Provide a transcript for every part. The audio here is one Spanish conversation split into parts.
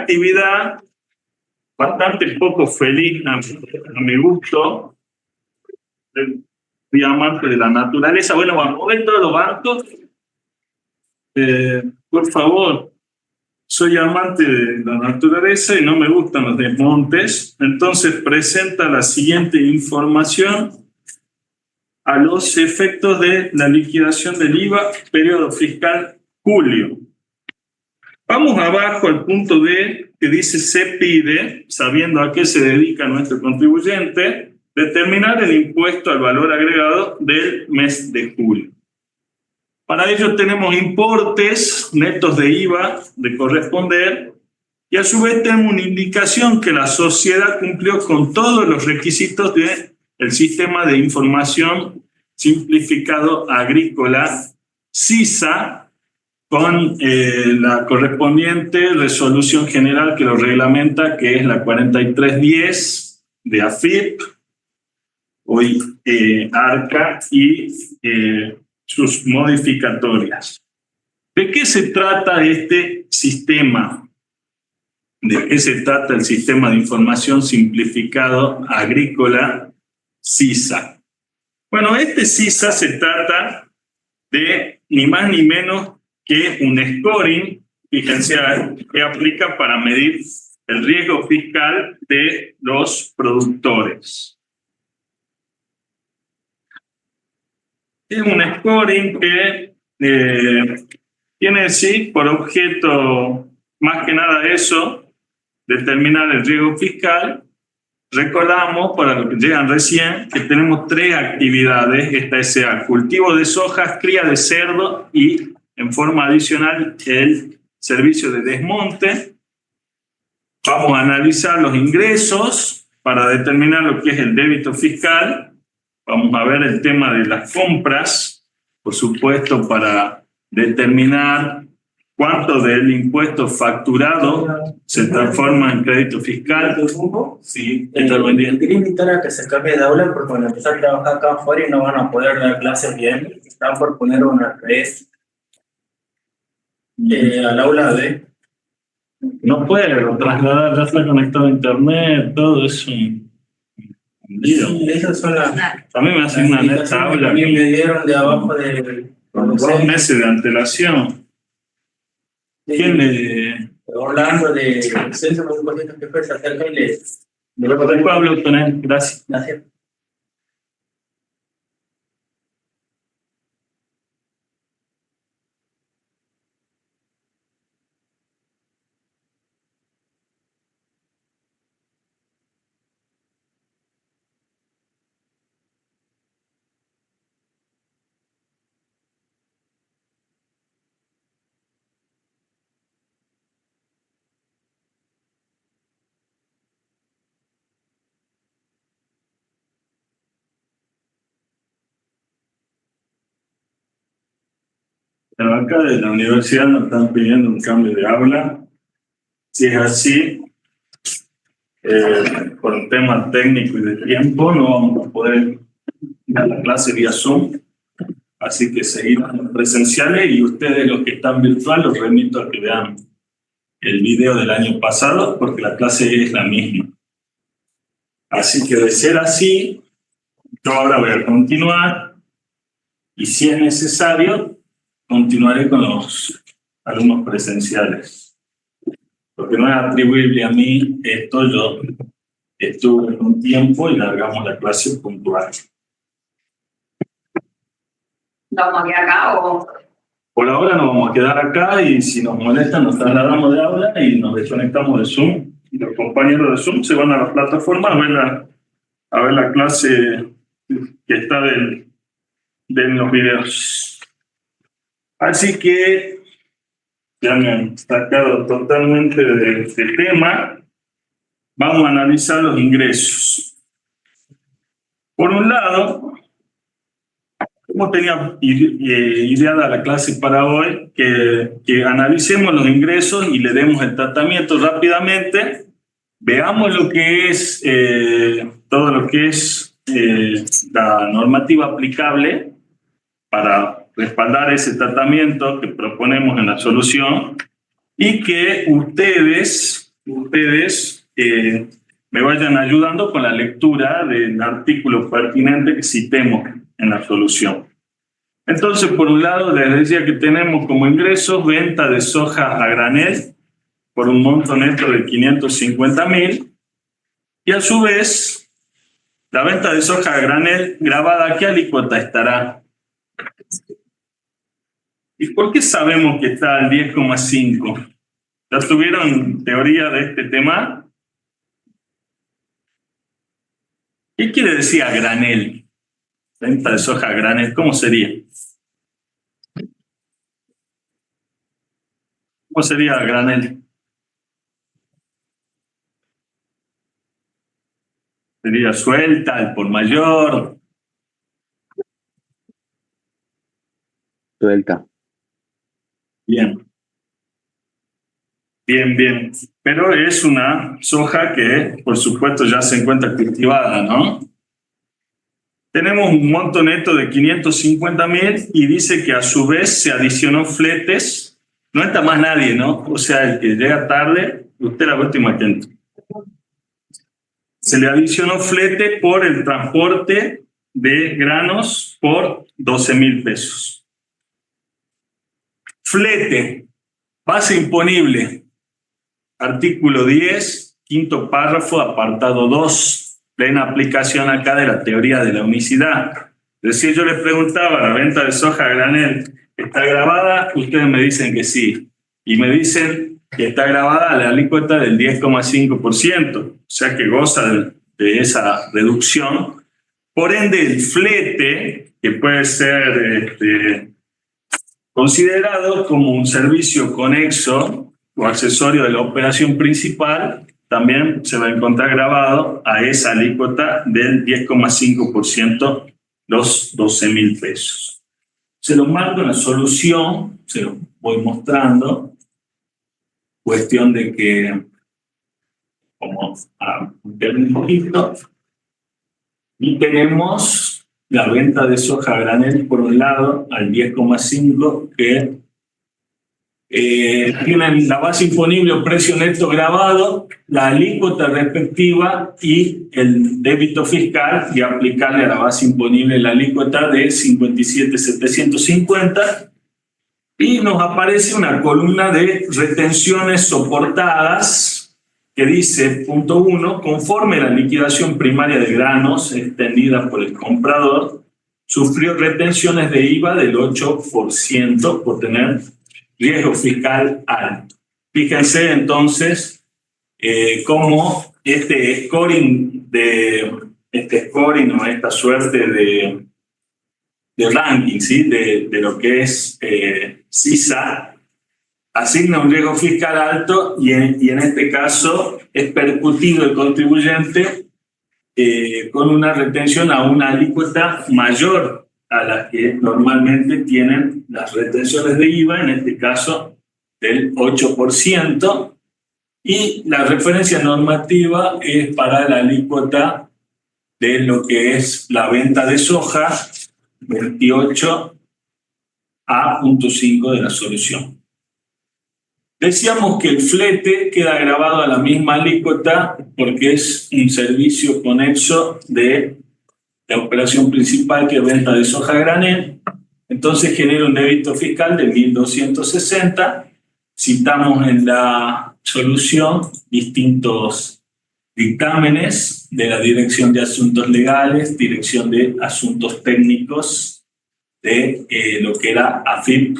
actividad bastante poco feliz a mi gusto. Soy amante de la naturaleza. Bueno, vamos a ver todos los bancos. Por favor, soy amante de la naturaleza y no me gustan los desmontes. Entonces presenta la siguiente información a los efectos de la liquidación del IVA, periodo fiscal julio. Vamos abajo al punto D, que dice: se pide, sabiendo a qué se dedica nuestro contribuyente, determinar el impuesto al valor agregado del mes de julio. Para ello tenemos importes netos de IVA de corresponder y a su vez tenemos una indicación que la sociedad cumplió con todos los requisitos del Sistema de Información Simplificado Agrícola, SISA, con la correspondiente resolución general que lo reglamenta, que es la 4310 de AFIP, hoy ARCA, y sus modificatorias. ¿De qué se trata este sistema? ¿De qué se trata el Sistema de Información Simplificado Agrícola, SISA? Bueno, este SISA se trata de ni más ni menos que un scoring, fíjense, que aplica para medir el riesgo fiscal de los productores. Es un scoring que tiene sí por objeto más que nada eso, determinar el riesgo fiscal. Recordamos, para los que llegan recién, que tenemos tres actividades. Esta es cultivo de sojas, cría de cerdo y, en forma adicional, el servicio de desmonte. Vamos a analizar los ingresos para determinar lo que es el débito fiscal. Vamos a ver el tema de las compras, por supuesto, para determinar cuánto del impuesto facturado se transforma en crédito fiscal. Sí, quería invitar a que se cambie de aula porque van a empezar a trabajar acá afuera y no van a poder dar clases bien. Están por poner una red al aula B. No puedo trasladar, ya está conectado a internet, todo eso. Sí, esas son las. A mí me hacen una neta aula. A mí me dieron de abajo de. Con 2 meses de antelación. ¿Quién le...? Orlando de Centro de Cositas que fue, se acerca y le. Después hablo con él, gracias. Gracias. Pero acá de la universidad nos están pidiendo un cambio de aula. Si es así, por un tema técnico y de tiempo, no vamos a poder ir a la clase vía Zoom. Así que seguirán presenciales y ustedes, los que están virtuales, los remito a que vean el video del año pasado, porque la clase es la misma. Así que de ser así, yo ahora voy a continuar y si es necesario, continuaré con los alumnos presenciales. Porque no es atribuible a mí esto, yo estuve un tiempo y largamos la clase puntual. ¿Vamos a quedar acá o...? Por ahora nos vamos a quedar acá y si nos molestan nos trasladamos de aula y nos desconectamos de Zoom. Y los compañeros de Zoom se van a la plataforma a ver la clase que está de los videos. Así que ya me han sacado totalmente de este tema. Vamos a analizar los ingresos. Por un lado, como tenía ideada la clase para hoy, que analicemos los ingresos y le demos el tratamiento rápidamente. Veamos lo que es todo lo que es la normativa aplicable para respaldar ese tratamiento que proponemos en la solución y que ustedes ustedes me vayan ayudando con la lectura del artículo pertinente que citemos en la solución. Entonces, por un lado, les decía que tenemos como ingresos venta de soja a granel por un monto neto de 550.000 y a su vez, la venta de soja a granel grabada, ¿qué alícuota estará? ¿Y por qué sabemos que está al 10,5? ¿Ya tuvieron teoría de este tema? ¿Qué quiere decir a granel? Venta de soja a granel, ¿cómo sería? ¿Cómo sería a granel? ¿Sería suelta, al por mayor? Suelta. Bien. Bien, bien. Pero es una soja que, por supuesto, ya se encuentra cultivada, ¿no? Tenemos un monto neto de 550.000 y dice que a su vez se adicionó fletes. No está más nadie, ¿no? O sea, el que llega tarde, usted la última que entra. Se le adicionó flete por el transporte de granos por 12.000 pesos. Flete, base imponible, artículo 10, quinto párrafo, apartado 2, plena aplicación acá de la teoría de la unicidad. Es decir, yo les preguntaba, ¿la venta de soja a granel está grabada? Ustedes me dicen que sí. Y me dicen que está grabada la alícuota del 10,5%, o sea que goza de esa reducción. Por ende, el flete, que puede ser considerado como un servicio conexo o accesorio de la operación principal, también se va a encontrar grabado a esa alícuota del 10,5%, los 12.000 pesos. Se los marco en la solución, se los voy mostrando. Cuestión de que, vamos a ver un poquito, y tenemos la venta de soja a granel por un lado al 10,5, que tienen la base imponible o precio neto grabado, la alícuota respectiva y el débito fiscal, y aplicarle a la base imponible la alícuota de 57.750. Y nos aparece una columna de retenciones soportadas que dice, punto 1, conforme la liquidación primaria de granos extendida por el comprador, sufrió retenciones de IVA del 8% por tener riesgo fiscal alto. Fíjense entonces cómo este scoring o esta suerte de ranking, ¿sí? de lo que es CISA, asigna un riesgo fiscal alto y en este caso es percutido el contribuyente con una retención a una alícuota mayor a la que normalmente tienen las retenciones de IVA, en este caso del 8%, y la referencia normativa es para la alícuota de lo que es la venta de soja, 28A.5 de la solución. Decíamos que el flete queda grabado a la misma alícuota porque es un servicio conexo de la operación principal, que es venta de soja a granel. Entonces genera un débito fiscal de 1.260. Citamos en la solución distintos dictámenes de la Dirección de Asuntos Legales, Dirección de Asuntos Técnicos de lo que era AFIP,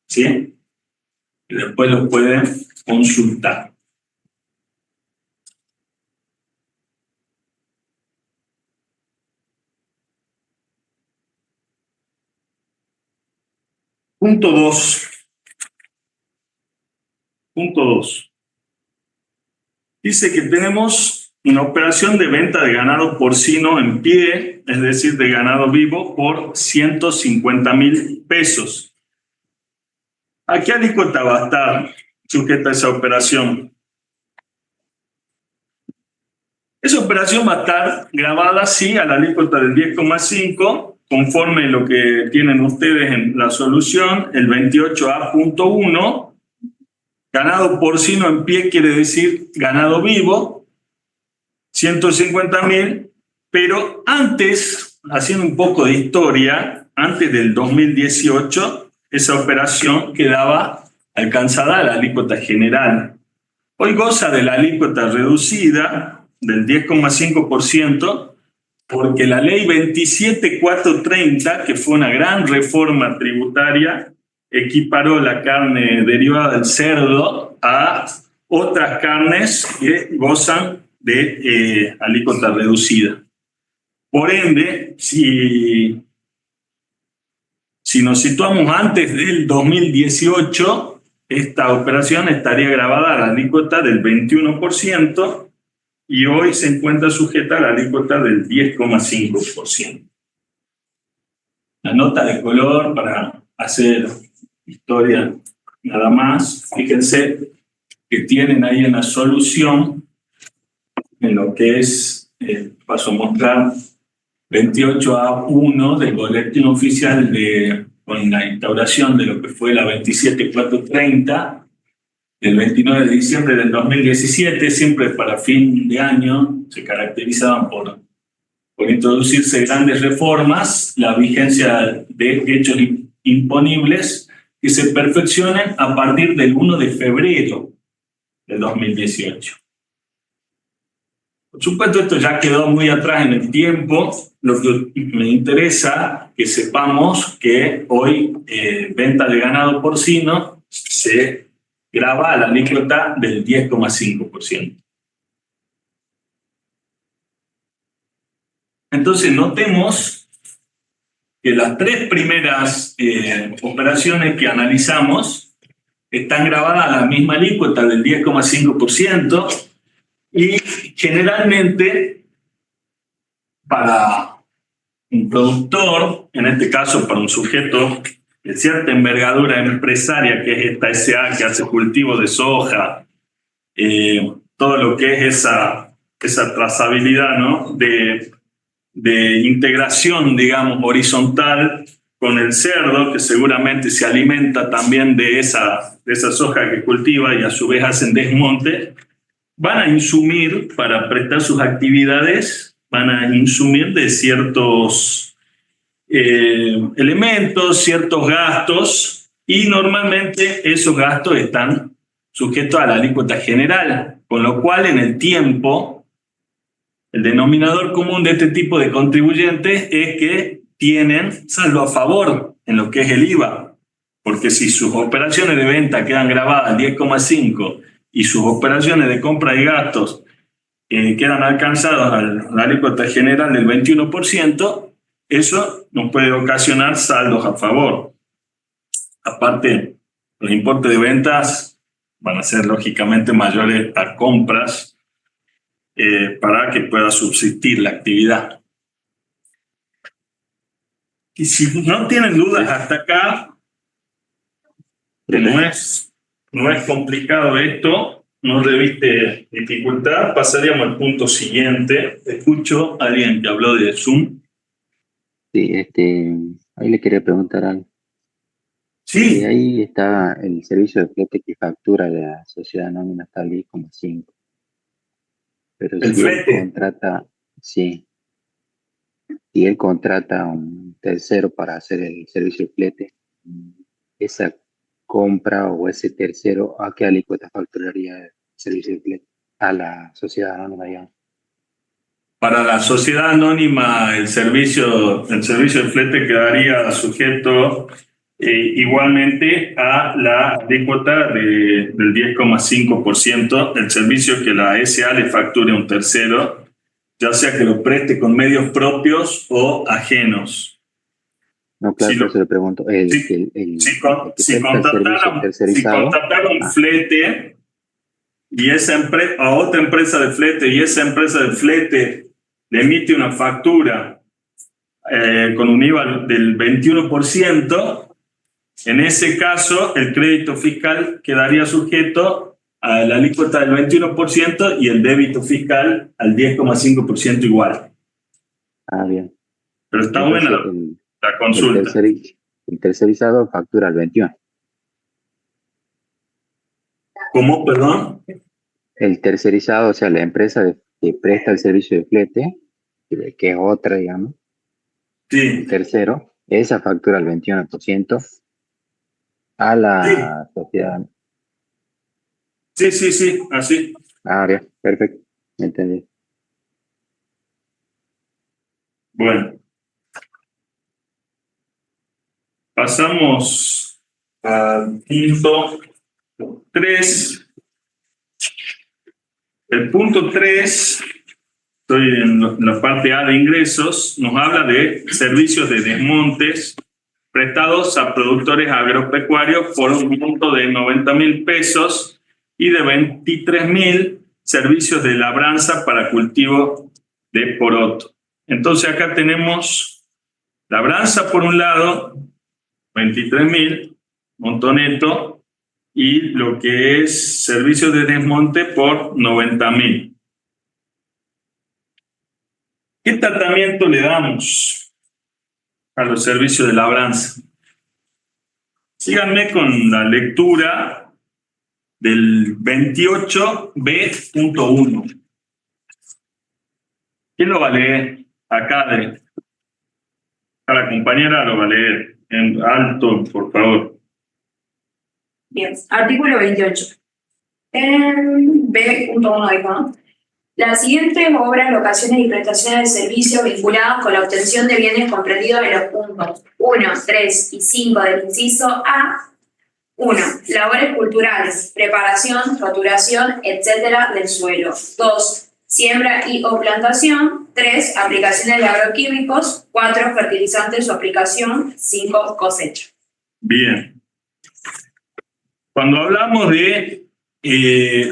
¿sí? Y después lo pueden consultar. Punto 2. Punto 2. Dice que tenemos una operación de venta de ganado porcino en pie, es decir, de ganado vivo, por 150.000 pesos. ¿A qué alícuota va a estar sujeta esa operación? Esa operación va a estar grabada, sí, a la alícuota del 10,5%, conforme lo que tienen ustedes en la solución, el 28A.1, Ganado porcino en pie quiere decir ganado vivo, 150.000, pero antes, haciendo un poco de historia, antes del 2018, esa operación quedaba alcanzada a la alícuota general. Hoy goza de la alícuota reducida del 10,5%, porque la ley 27430, que fue una gran reforma tributaria, equiparó la carne derivada del cerdo a otras carnes que gozan de alícuota reducida. Por ende, si nos situamos antes del 2018, esta operación estaría grabada a la alícuota del 21%, y hoy se encuentra sujeta a la alícuota del 10,5%. La nota de color para hacer historia nada más. Fíjense que tienen ahí en la solución, en lo que es, paso a mostrar, 28A1 del boletín oficial con la instauración de lo que fue la 27430, el 29 de diciembre del 2017, siempre para fin de año, se caracterizaban por introducirse grandes reformas, la vigencia de hechos imponibles que se perfeccionen a partir del 1 de febrero del 2018. Por supuesto, esto ya quedó muy atrás en el tiempo. Lo que me interesa que sepamos que hoy venta de ganado porcino se graba a la alícuota del 10,5%. Entonces, notemos que las tres primeras operaciones que analizamos están grabadas a la misma alícuota del 10,5%, y generalmente para un productor, en este caso para un sujeto de cierta envergadura empresaria, que es esta SA que hace cultivo de soja, todo lo que es esa trazabilidad, ¿no? de integración, digamos, horizontal con el cerdo, que seguramente se alimenta también de esa soja que cultiva y a su vez hacen desmonte, van a insumir para prestar sus actividades, van a insumir de ciertos elementos, ciertos gastos, y normalmente esos gastos están sujetos a la alícuota general, con lo cual en el tiempo el denominador común de este tipo de contribuyentes es que tienen saldo a favor en lo que es el IVA, porque si sus operaciones de venta quedan grabadas al 10,5% y sus operaciones de compra y gastos quedan alcanzados a la alícuota general del 21%, eso nos puede ocasionar saldos a favor. Aparte, los importes de ventas van a ser lógicamente mayores a compras para que pueda subsistir la actividad. Y si no tienen dudas hasta acá, que no es complicado esto, no reviste dificultad, pasaríamos al punto siguiente. Escucho a alguien que habló de Zoom. Sí, ahí le quería preguntar algo. Sí. Ahí está el servicio de flete que factura la sociedad anónima, está al 10,5%. Pero ¿El si flete? él contrata, sí, si él contrata a un tercero para hacer el servicio de flete, esa compra o ese tercero, ¿a qué alícuota facturaría el servicio de flete? A la sociedad anónima, digamos. Para la sociedad anónima, el servicio de flete quedaría sujeto igualmente a la alícuota del 10,5%, el servicio que la SA le facture a un tercero, ya sea que lo preste con medios propios o ajenos. No, claro, por eso le pregunto. Si contratara un flete y a otra empresa de flete, y esa empresa de flete le emite una factura con un IVA del 21%, en ese caso el crédito fiscal quedaría sujeto a la alícuota del 21% y el débito fiscal al 10,5% igual. Ah, bien. Pero está buena la consulta. El tercerizado factura al 21%. ¿Cómo, perdón? El tercerizado, o sea, la empresa que presta el servicio de flete, que es otra, digamos, Sí, tercero, esa factura el 21% a sí, la sociedad. sí, así. Ah, bien, perfecto, entendí. Bueno, pasamos al punto 3. El punto 3, estoy en la parte A de ingresos, nos habla de servicios de desmontes prestados a productores agropecuarios por un monto de 90.000 pesos y de 23.000 servicios de labranza para cultivo de poroto. Entonces acá tenemos labranza por un lado, 23.000, monto neto, y lo que es servicios de desmonte por 90.000. ¿Qué tratamiento le damos a los servicios de labranza? Síganme con la lectura del 28b.1. ¿Quién lo va a leer? Acá, a la compañera lo va a leer en alto, por favor. Bien, artículo 28. En B.1 dijo, ¿no? Las siguientes obras, locaciones y prestaciones de servicios vinculadas con la obtención de bienes comprendidos en los puntos 1, 3 y 5 del inciso A. 1. Labores culturales, preparación, roturación, etcétera, del suelo. 2. Siembra y o plantación. 3. Aplicaciones de agroquímicos. 4. Fertilizantes o aplicación. 5. Cosecha. Bien. Cuando hablamos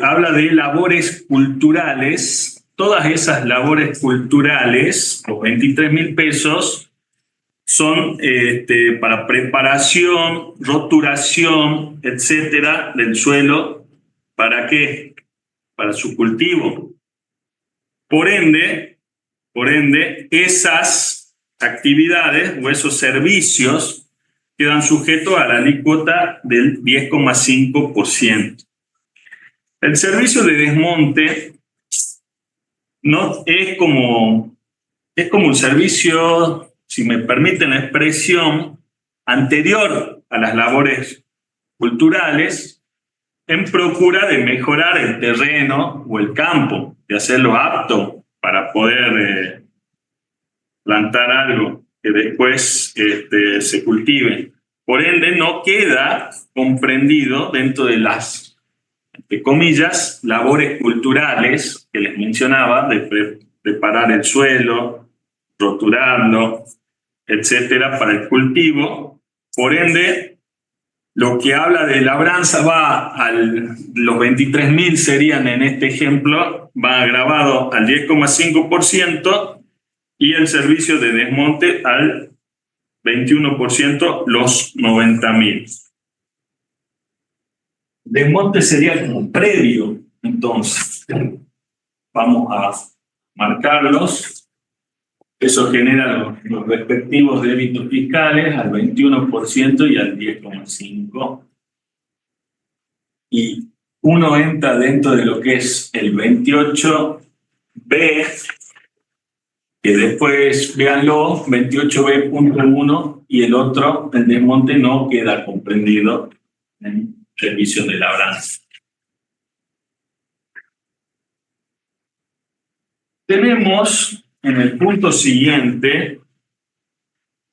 habla de labores culturales, todas esas labores culturales, los 23.000 pesos, son para preparación, roturación, etcétera, del suelo. ¿Para qué? Para su cultivo. Por ende, esas actividades o esos servicios quedan sujetos a la alícuota del 10,5%. El servicio de desmonte no es como un servicio, si me permiten la expresión, anterior a las labores culturales, en procura de mejorar el terreno o el campo, de hacerlo apto para poder plantar algo que después se cultive. Por ende, no queda comprendido dentro de las, entre comillas, labores culturales que les mencionaba, de preparar el suelo, roturarlo, etcétera, para el cultivo. Por ende, lo que habla de labranza los 23.000 serían en este ejemplo, va agravado al 10,5% y el servicio de desmonte al 21%, los 90.000. Desmonte sería como previo, entonces vamos a marcarlos. Eso genera los respectivos débitos fiscales al 21% y al 10,5%. Y uno entra dentro de lo que es el 28B, que después, véanlo, 28B.1, y el otro, el desmonte, no queda comprendido en servicios de labranza. Tenemos en el punto siguiente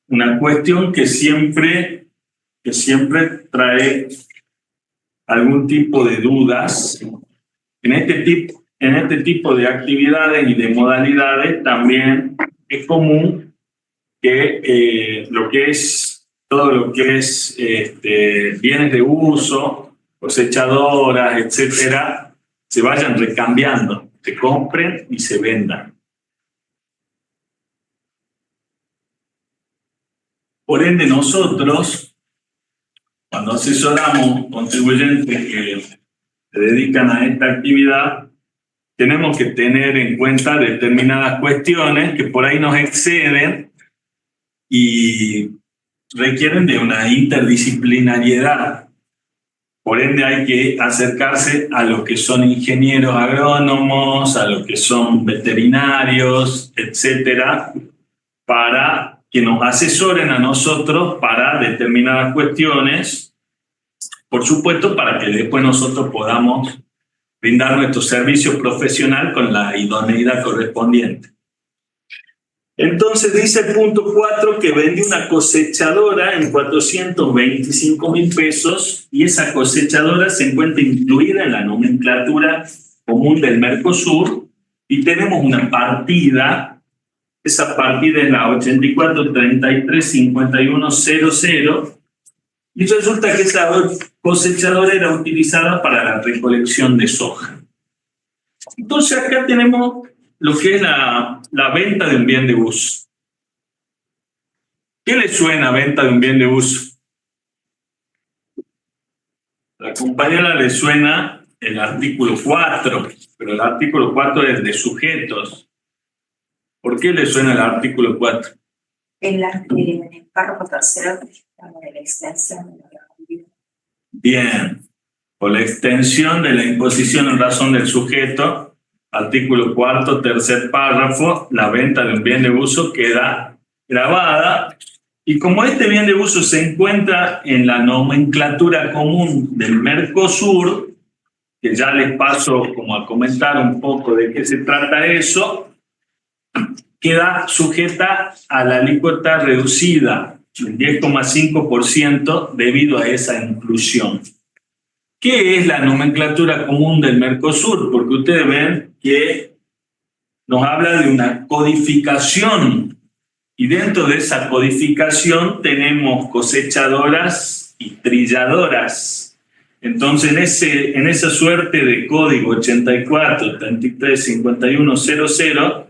una cuestión que siempre trae algún tipo de dudas. En este tipo de actividades y de modalidades también es común que todo lo que es bienes de uso, cosechadoras, etcétera, se vayan recambiando, se compren y se vendan. Por ende, nosotros, cuando asesoramos contribuyentes que se dedican a esta actividad, tenemos que tener en cuenta determinadas cuestiones que por ahí nos exceden y requieren de una interdisciplinariedad. Por ende hay que acercarse a lo que son ingenieros agrónomos, a lo que son veterinarios, etcétera, para que nos asesoren a nosotros para determinadas cuestiones, por supuesto, para que después nosotros podamos brindar nuestro servicio profesional con la idoneidad correspondiente. Entonces dice el punto 4 que vendió una cosechadora en 425.000 pesos y esa cosechadora se encuentra incluida en la nomenclatura común del Mercosur y tenemos una partida, esa partida es la 84335100 y resulta que esa cosechadora era utilizada para la recolección de soja. Entonces acá tenemos lo que es la venta de un bien de uso. ¿Qué le suena a venta de un bien de uso? A la compañera le suena el artículo 4, pero el artículo 4 es de sujetos. ¿Por qué le suena el artículo 4? En el párrafo tercero de la extensión de la actividad. Bien, por la extensión de la imposición en razón del sujeto, artículo 4, tercer párrafo, la venta de un bien de uso queda grabada y como este bien de uso se encuentra en la nomenclatura común del Mercosur, que ya les paso como a comentar un poco de qué se trata eso, queda sujeta a la alícuota reducida, el 10,5% debido a esa inclusión. ¿Qué es la nomenclatura común del Mercosur? Porque ustedes ven que nos habla de una codificación y dentro de esa codificación tenemos cosechadoras y trilladoras. Entonces en esa suerte de código 84335100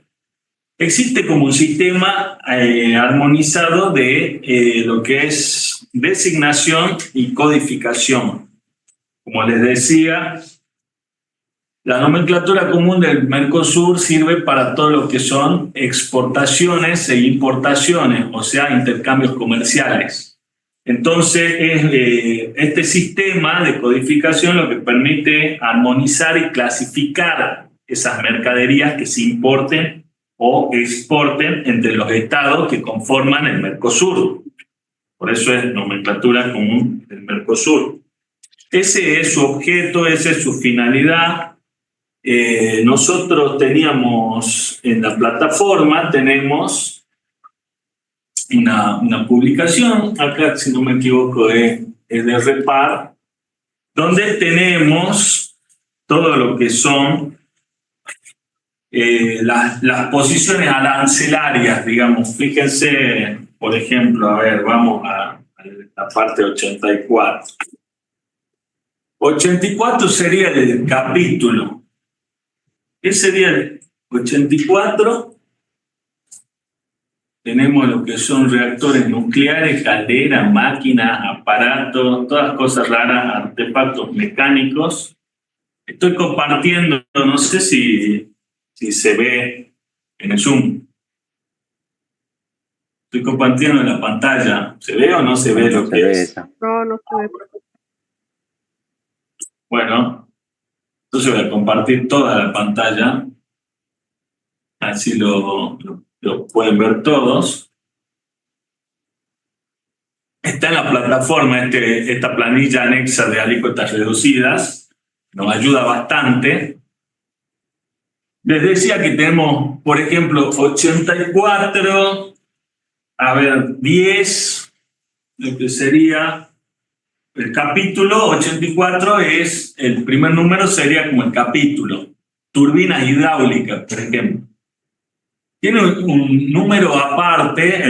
existe como un sistema armonizado de lo que es designación y codificación. Como les decía, la nomenclatura común del Mercosur sirve para todo lo que son exportaciones e importaciones, o sea, intercambios comerciales. Entonces, este sistema de codificación lo que permite armonizar y clasificar esas mercaderías que se importen o exporten entre los estados que conforman el Mercosur. Por eso es nomenclatura común del Mercosur. Ese es su objeto, esa es su finalidad. Nosotros teníamos en la plataforma, tenemos una publicación, acá si no me equivoco es de Repar, donde tenemos todo lo que son las posiciones arancelarias, digamos. Fíjense, por ejemplo, a ver, vamos a la parte 84. 84 sería el capítulo. ¿Qué sería el 84? Tenemos lo que son reactores nucleares, calderas, máquinas, aparatos, todas cosas raras, artefactos mecánicos. Estoy compartiendo, no sé si se ve en el Zoom. Estoy compartiendo en la pantalla. ¿Se ve o no se ve lo que es? No se ve. Bueno, entonces voy a compartir toda la pantalla. Así lo pueden ver todos. Está en la plataforma esta planilla anexa de alícuotas reducidas. Nos ayuda bastante. Les decía que tenemos, por ejemplo, 84, 10, lo que sería el capítulo 84 es, el primer número sería como el capítulo. Turbinas hidráulicas, por ejemplo. Tiene un número aparte,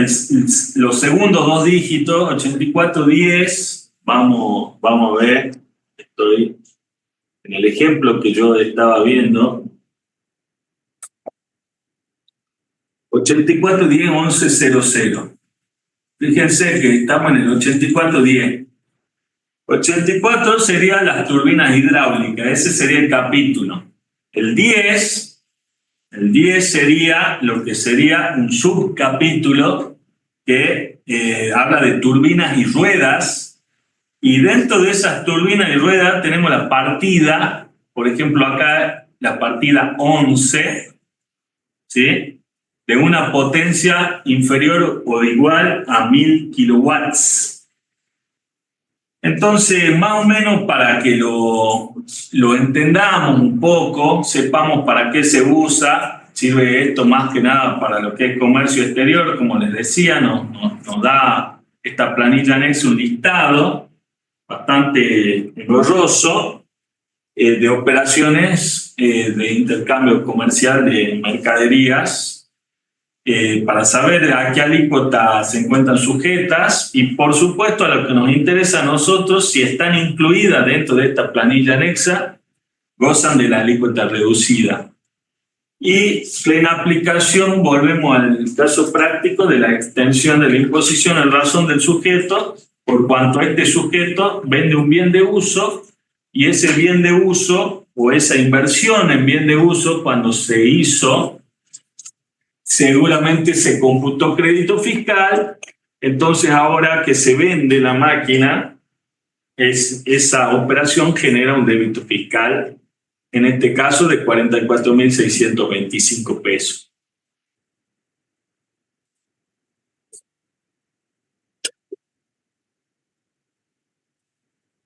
los segundos dos dígitos, 8410, vamos a ver, estoy en el ejemplo que yo estaba viendo. 8410-1100. Fíjense que estamos en el 8410. 84 serían las turbinas hidráulicas, ese sería el capítulo. El 10 sería lo que sería un subcapítulo que habla de turbinas y ruedas, Y dentro de esas turbinas y ruedas tenemos la partida, por ejemplo acá la partida 11, ¿sí? De una potencia inferior o igual a 1000 kilowatts. Entonces, más o menos para que lo entendamos un poco, sepamos para qué se usa, sirve esto más que nada para lo que es comercio exterior, como les decía, nos da esta planilla anexa un listado bastante engorroso de operaciones de intercambio comercial de mercaderías para saber a qué alícuota se encuentran sujetas y, por supuesto, a lo que nos interesa a nosotros, si están incluidas dentro de esta planilla anexa, gozan de la alícuota reducida. Y plena aplicación, volvemos al caso práctico de la extensión de la imposición en razón del sujeto, por cuanto este sujeto vende un bien de uso y ese bien de uso o esa inversión en bien de uso, cuando se hizo, seguramente se computó crédito fiscal, entonces ahora que se vende la máquina, esa operación genera un débito fiscal, en este caso de 44.625 pesos.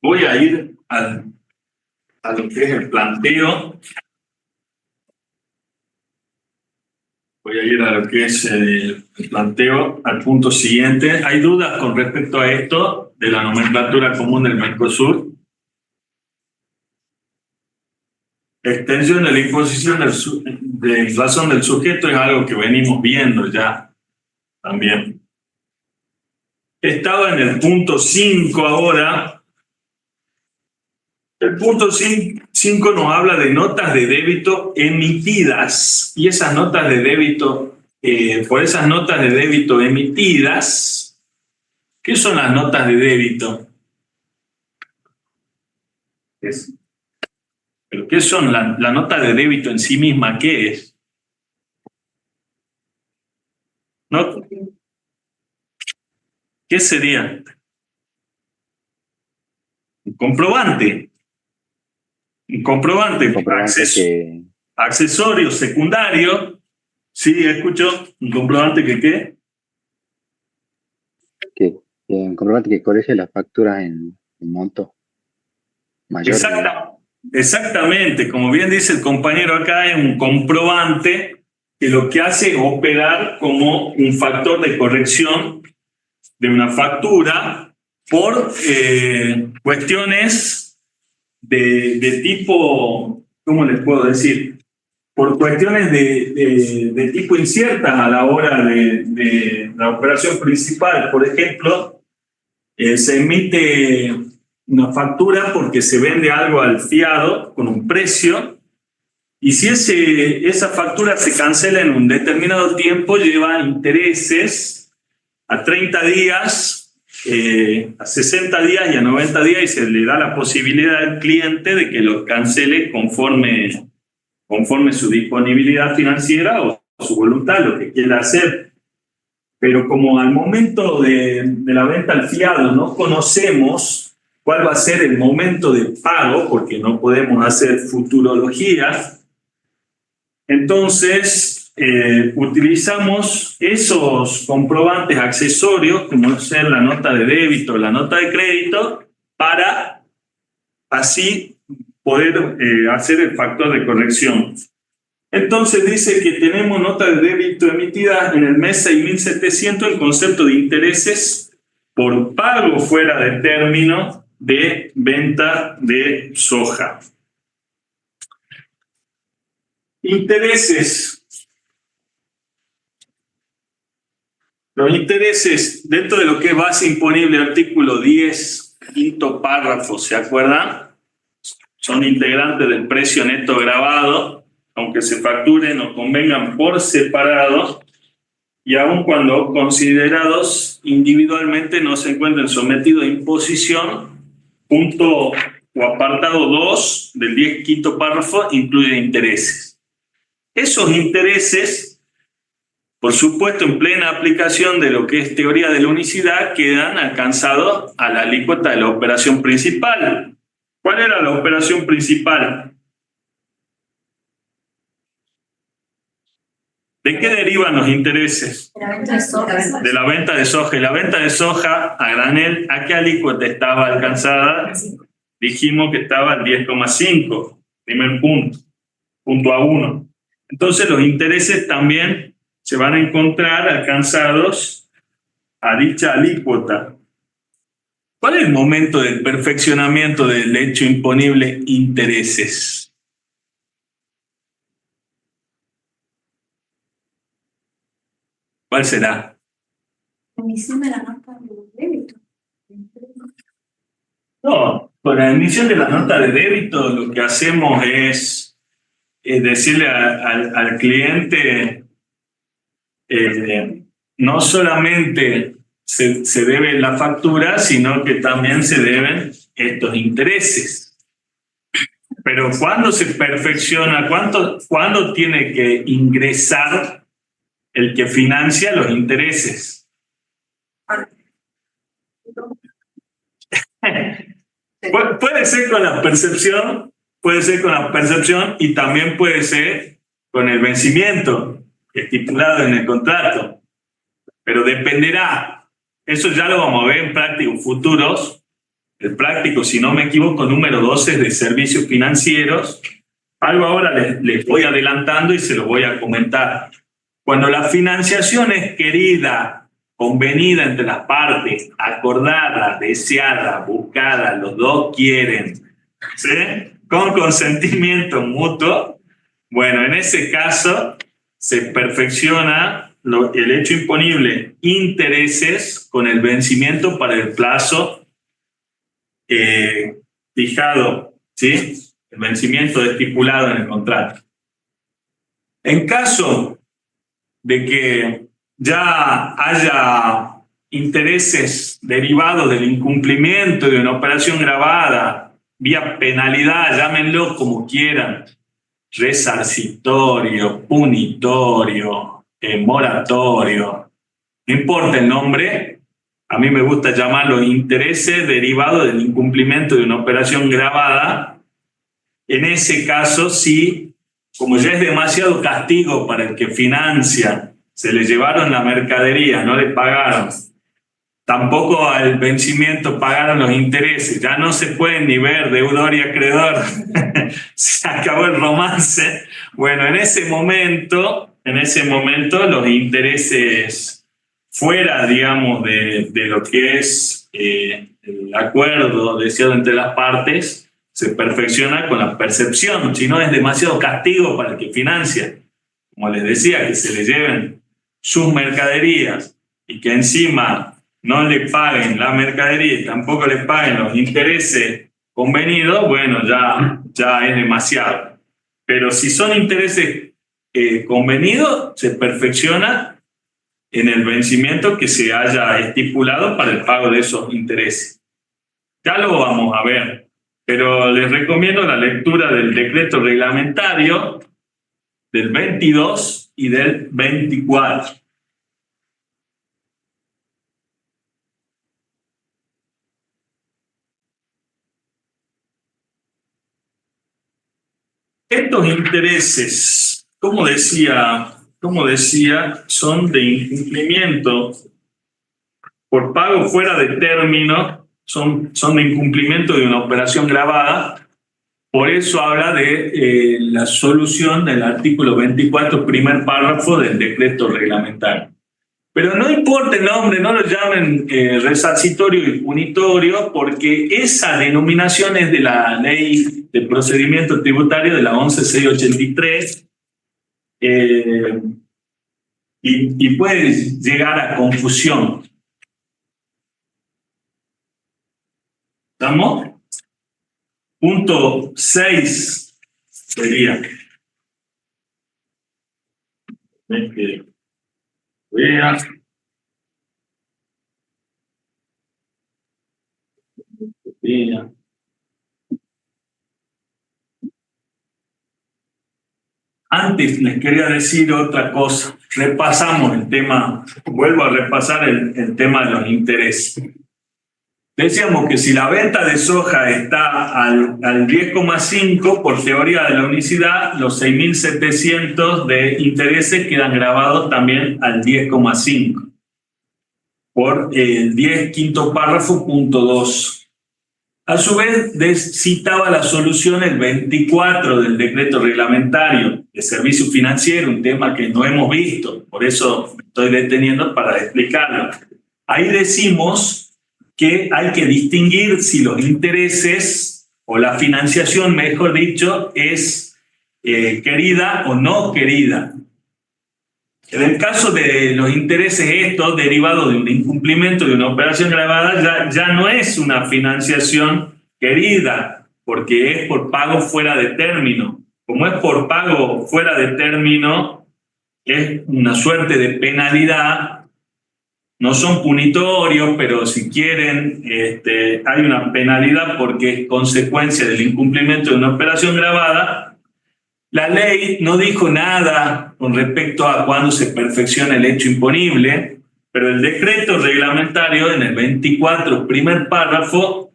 Voy a ir a lo que es el planteo. Voy a ir a lo que es el planteo, al punto siguiente. ¿Hay dudas con respecto a esto de la nomenclatura común del Mercosur? Extensión de la imposición de razón del sujeto es algo que venimos viendo ya también. Estaba en el punto 5 ahora. El punto 5 nos habla de notas de débito emitidas y esas notas de débito, por esas notas de débito emitidas, ¿qué son las notas de débito? ¿Pero qué son la nota de débito en sí misma? ¿Qué es? ¿No? ¿Qué sería? Un comprobante. Un comprobante accesorio, secundario. Sí, escucho. Un comprobante que ¿qué? Un comprobante que corrige las facturas en monto mayor. Exactamente, como bien dice el compañero acá, es un comprobante que lo que hace es operar como un factor de corrección de una factura por cuestiones de tipo, ¿cómo les puedo decir? Por cuestiones de tipo inciertas a la hora de la operación principal. Por ejemplo, se emite una factura porque se vende algo al fiado con un precio y si esa factura se cancela en un determinado tiempo, lleva intereses a 30 días, a 60 días y a 90 días y se le da la posibilidad al cliente de que lo cancele conforme su disponibilidad financiera o su voluntad, lo que quiera hacer. Pero como al momento de la venta al fiado no conocemos cuál va a ser el momento de pago, porque no podemos hacer futurología, entonces utilizamos esos comprobantes accesorios, como ser la nota de débito o la nota de crédito, para así poder hacer el factor de corrección. Entonces dice que tenemos nota de débito emitida en el mes 6.700 en concepto de intereses por pago fuera de término de venta de soja. Intereses. Los intereses dentro de lo que es base imponible, artículo 10, quinto párrafo, ¿se acuerdan? Son integrantes del precio neto grabado, aunque se facturen o convengan por separado, y aun cuando considerados individualmente no se encuentren sometidos a imposición, punto o apartado 2 del 10 quinto párrafo incluye intereses. Esos intereses por supuesto, en plena aplicación de lo que es teoría de la unicidad, quedan alcanzados a la alícuota de la operación principal. ¿Cuál era la operación principal? ¿De qué derivan los intereses? La venta de soja. De la venta de soja. Y la venta de soja a granel, ¿a qué alícuota estaba alcanzada? Dijimos que estaba al 10,5, primer punto, punto a 1. Entonces los intereses también se van a encontrar alcanzados a dicha alícuota. ¿Cuál es el momento del perfeccionamiento del hecho imponible intereses? ¿Cuál será? Emisión de la nota de débito. No, con la emisión de la nota de débito lo que hacemos es decirle al cliente no solamente se debe la factura, sino que también se deben estos intereses. Pero ¿cuándo se perfecciona? ¿Cuándo tiene que ingresar el que financia los intereses? Puede ser con la percepción, y también puede ser con el vencimiento estipulado en el contrato. Pero dependerá. Eso ya lo vamos a ver en prácticos futuros. El práctico, si no me equivoco, número 12 de servicios financieros. Algo ahora les voy adelantando y se lo voy a comentar. Cuando la financiación es querida, convenida entre las partes, acordada, deseada, buscada, los dos quieren, ¿sí? Con consentimiento mutuo, bueno, en ese caso se perfecciona el hecho imponible intereses con el vencimiento para el plazo fijado, ¿sí? El vencimiento estipulado en el contrato. En caso de que ya haya intereses derivados del incumplimiento de una operación grabada, vía penalidad, llámenlo como quieran, resarcitorio, punitorio, moratorio, no importa el nombre, a mí me gusta llamarlo intereses derivados del incumplimiento de una operación grabada. En ese caso, sí, como ya es demasiado castigo para el que financia, se le llevaron la mercadería, no le pagaron, tampoco al vencimiento pagaron los intereses, ya no se pueden ni ver deudor y acreedor, se acabó el romance. Bueno, en ese momento los intereses fuera, digamos, de lo que es el acuerdo deseado entre las partes, se perfecciona con la percepción, si no es demasiado castigo para el que financia. Como les decía, que se le lleven sus mercaderías y que encima no le paguen la mercadería y tampoco le paguen los intereses convenidos, bueno, ya es demasiado. Pero si son intereses convenidos, se perfecciona en el vencimiento que se haya estipulado para el pago de esos intereses. Ya lo vamos a ver, pero les recomiendo la lectura del decreto reglamentario del 22 y del 24. Estos intereses, como decía, son de incumplimiento por pago fuera de término, son de incumplimiento de una operación grabada. Por eso habla de la solución del artículo 24, primer párrafo del decreto reglamentario. Pero no importa el nombre, no lo llamen resarcitorio y punitorio, porque esa denominación es de la ley de procedimiento tributario de la 11683 y puede llegar a confusión. ¿Estamos? Punto 6 sería. Ven que vea. Antes les quería decir otra cosa. Repasamos el tema, vuelvo a repasar el tema de los intereses. Decíamos que si la venta de soja está al 10,5, por teoría de la unicidad, los 6.700 de intereses quedan grabados también al 10,5. Por el 10 quinto párrafo, punto 2. A su vez, citaba la solución el 24 del decreto reglamentario de servicio financiero, un tema que no hemos visto, por eso me estoy deteniendo para explicarlo. Ahí decimos que hay que distinguir si los intereses o la financiación, mejor dicho, es querida o no querida. En el caso de los intereses estos derivados de un incumplimiento de una operación grabada, ya no es una financiación querida, porque es por pago fuera de término. Como es por pago fuera de término, es una suerte de penalidad. No son punitorios, pero si quieren, hay una penalidad porque es consecuencia del incumplimiento de una operación grabada. La ley no dijo nada con respecto a cuándo se perfecciona el hecho imponible, pero el decreto reglamentario en el 24, primer párrafo,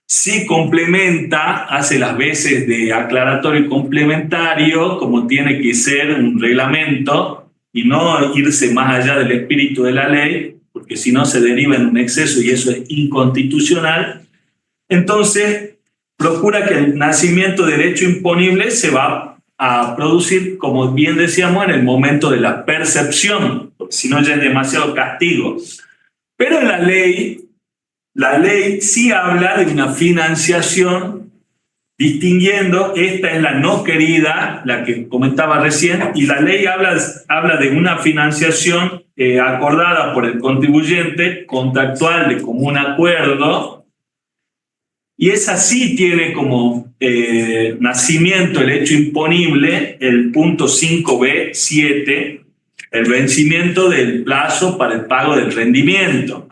sí complementa, hace las veces de aclaratorio y complementario, como tiene que ser un reglamento, y no irse más allá del espíritu de la ley, porque si no se deriva en un exceso y eso es inconstitucional. Entonces, procura que el nacimiento de derecho imponible se va a producir, como bien decíamos, en el momento de la percepción, porque si no ya es demasiado castigo. Pero en la ley sí habla de una financiación, distinguiendo, esta es la no querida, la que comentaba recién, y la ley habla de una financiación acordada por el contribuyente, contractual de común acuerdo, y esa sí tiene como nacimiento el hecho imponible, el punto 5b7, el vencimiento del plazo para el pago del rendimiento.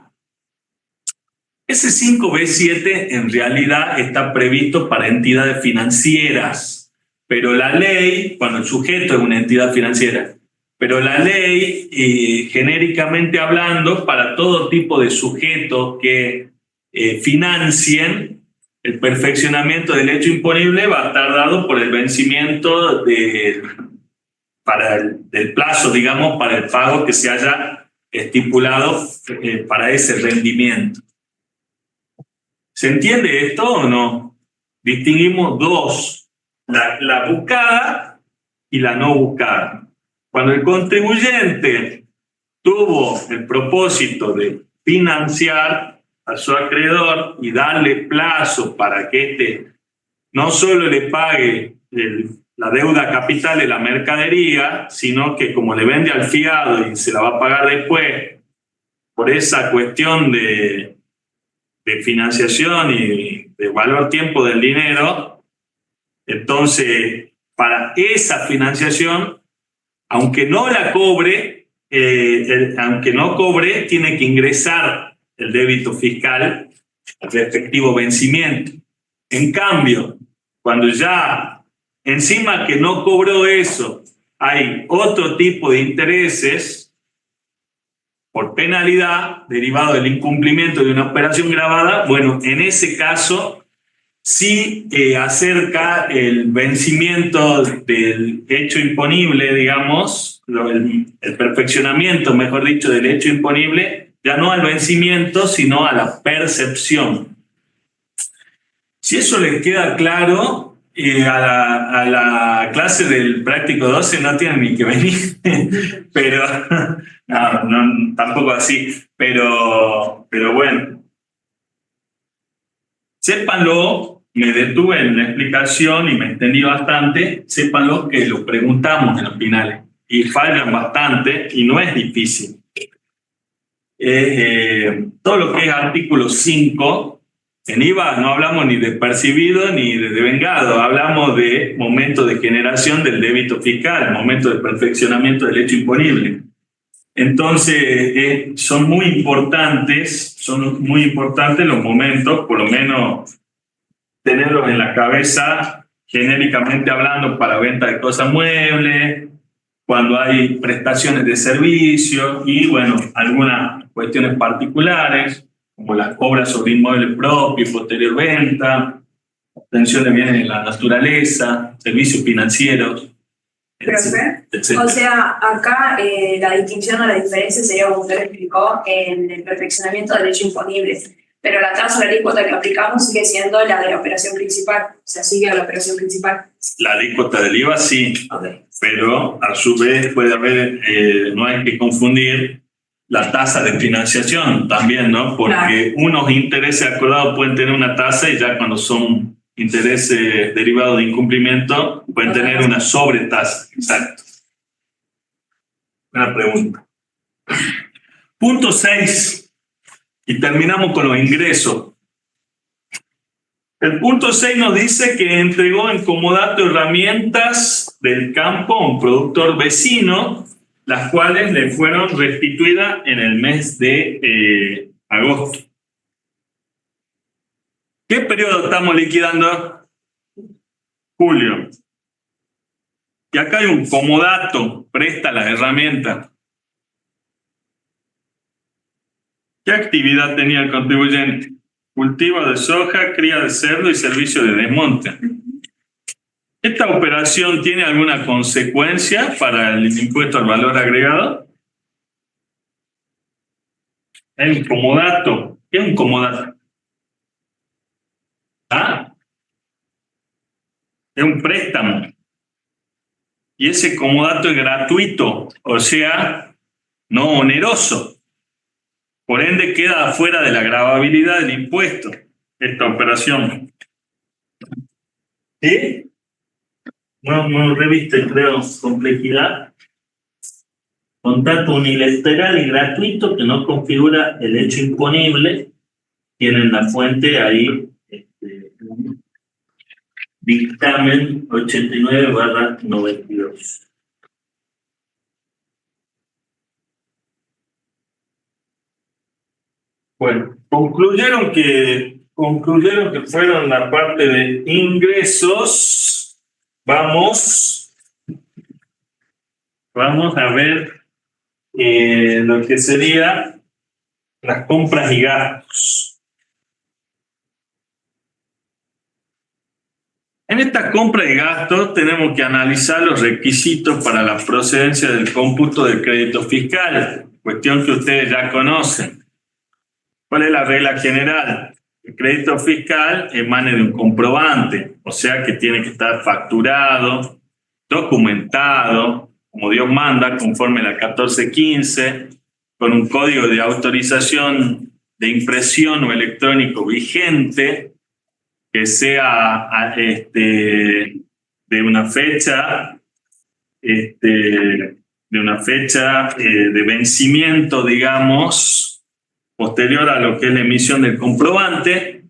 Ese 5b7 en realidad está previsto para entidades financieras, pero la ley, cuando el sujeto es una entidad financiera, pero la ley, genéricamente hablando, para todo tipo de sujetos que financien, el perfeccionamiento del hecho imponible va a estar dado por el vencimiento del plazo, digamos, para el pago que se haya estipulado para ese rendimiento. ¿Se entiende esto o no? Distinguimos dos, la buscada y la no buscada. Cuando el contribuyente tuvo el propósito de financiar a su acreedor y darle plazo para que éste no solo le pague la deuda capital de la mercadería, sino que como le vende al fiado y se la va a pagar después por esa cuestión de financiación y de valor tiempo del dinero, entonces para esa financiación, aunque no la cobre, tiene que ingresar el débito fiscal, el respectivo vencimiento. En cambio, cuando ya encima que no cobró eso, hay otro tipo de intereses por penalidad derivado del incumplimiento de una operación grabada, bueno, en ese caso sí acerca el vencimiento del hecho imponible, digamos, el perfeccionamiento, mejor dicho, del hecho imponible, ya no al vencimiento, sino a la percepción. Si eso les queda claro, a la clase del práctico 12 no tienen ni que venir, pero no, tampoco así, pero bueno. Sépanlo, me detuve en la explicación y me extendí bastante, sépanlo que lo preguntamos en los finales y fallan bastante y no es difícil. Todo lo que es artículo 5, en IVA no hablamos ni de percibido ni de devengado, hablamos de momento de generación del débito fiscal, momento de perfeccionamiento del hecho imponible. Entonces, son muy importantes los momentos, por lo menos tenerlos en la cabeza genéricamente hablando, para venta de cosas muebles, cuando hay prestaciones de servicio y, bueno, algunas cuestiones particulares, como las obras sobre inmuebles propios, posterior venta, obtención de bienes de la naturaleza, servicios financieros, Profe, etcétera. o sea, acá la distinción o la diferencia sería, como usted explicó, en el perfeccionamiento del hecho imponible. Pero la tasa de alícuota que aplicamos sigue siendo la de la operación principal. O sea, sigue a la operación principal. La alícuota del IVA sí, Okay. pero a su vez puede haber, no hay que confundir la tasa de financiación también, ¿no? Porque unos intereses acordados pueden tener una tasa y ya cuando son intereses derivados de incumplimiento pueden tener una sobretasa. Exacto. Una pregunta. Punto 6. Y terminamos con los ingresos. El punto 6 nos dice que entregó en comodato herramientas del campo a un productor vecino, las cuales le fueron restituidas en el mes de agosto. ¿Qué periodo estamos liquidando? Julio. Y acá hay un comodato, presta las herramientas. ¿Qué actividad tenía el contribuyente? Cultivo de soja, cría de cerdo y servicio de desmonte. ¿Esta operación tiene alguna consecuencia para el impuesto al valor agregado? Es un comodato. ¿Qué es un comodato? ¿Ah? Es un préstamo. Y ese comodato es gratuito, o sea, no oneroso. Por ende, queda afuera de la gravabilidad del impuesto esta operación. ¿Sí? No reviste, creo, complejidad. Contrato unilateral y gratuito que no configura el hecho imponible. Tienen la fuente ahí, dictamen 89/92. Bueno, concluyeron que fueron la parte de ingresos. Vamos a ver lo que sería las compras y gastos. En esta compra y gastos tenemos que analizar los requisitos para la procedencia del cómputo del crédito fiscal, cuestión que ustedes ya conocen. ¿Cuál es la regla general? El crédito fiscal emane de un comprobante, o sea que tiene que estar facturado, documentado, como Dios manda, conforme a la 1415, con un código de autorización de impresión o electrónico vigente, que sea de una fecha de vencimiento, digamos, posterior a lo que es la emisión del comprobante.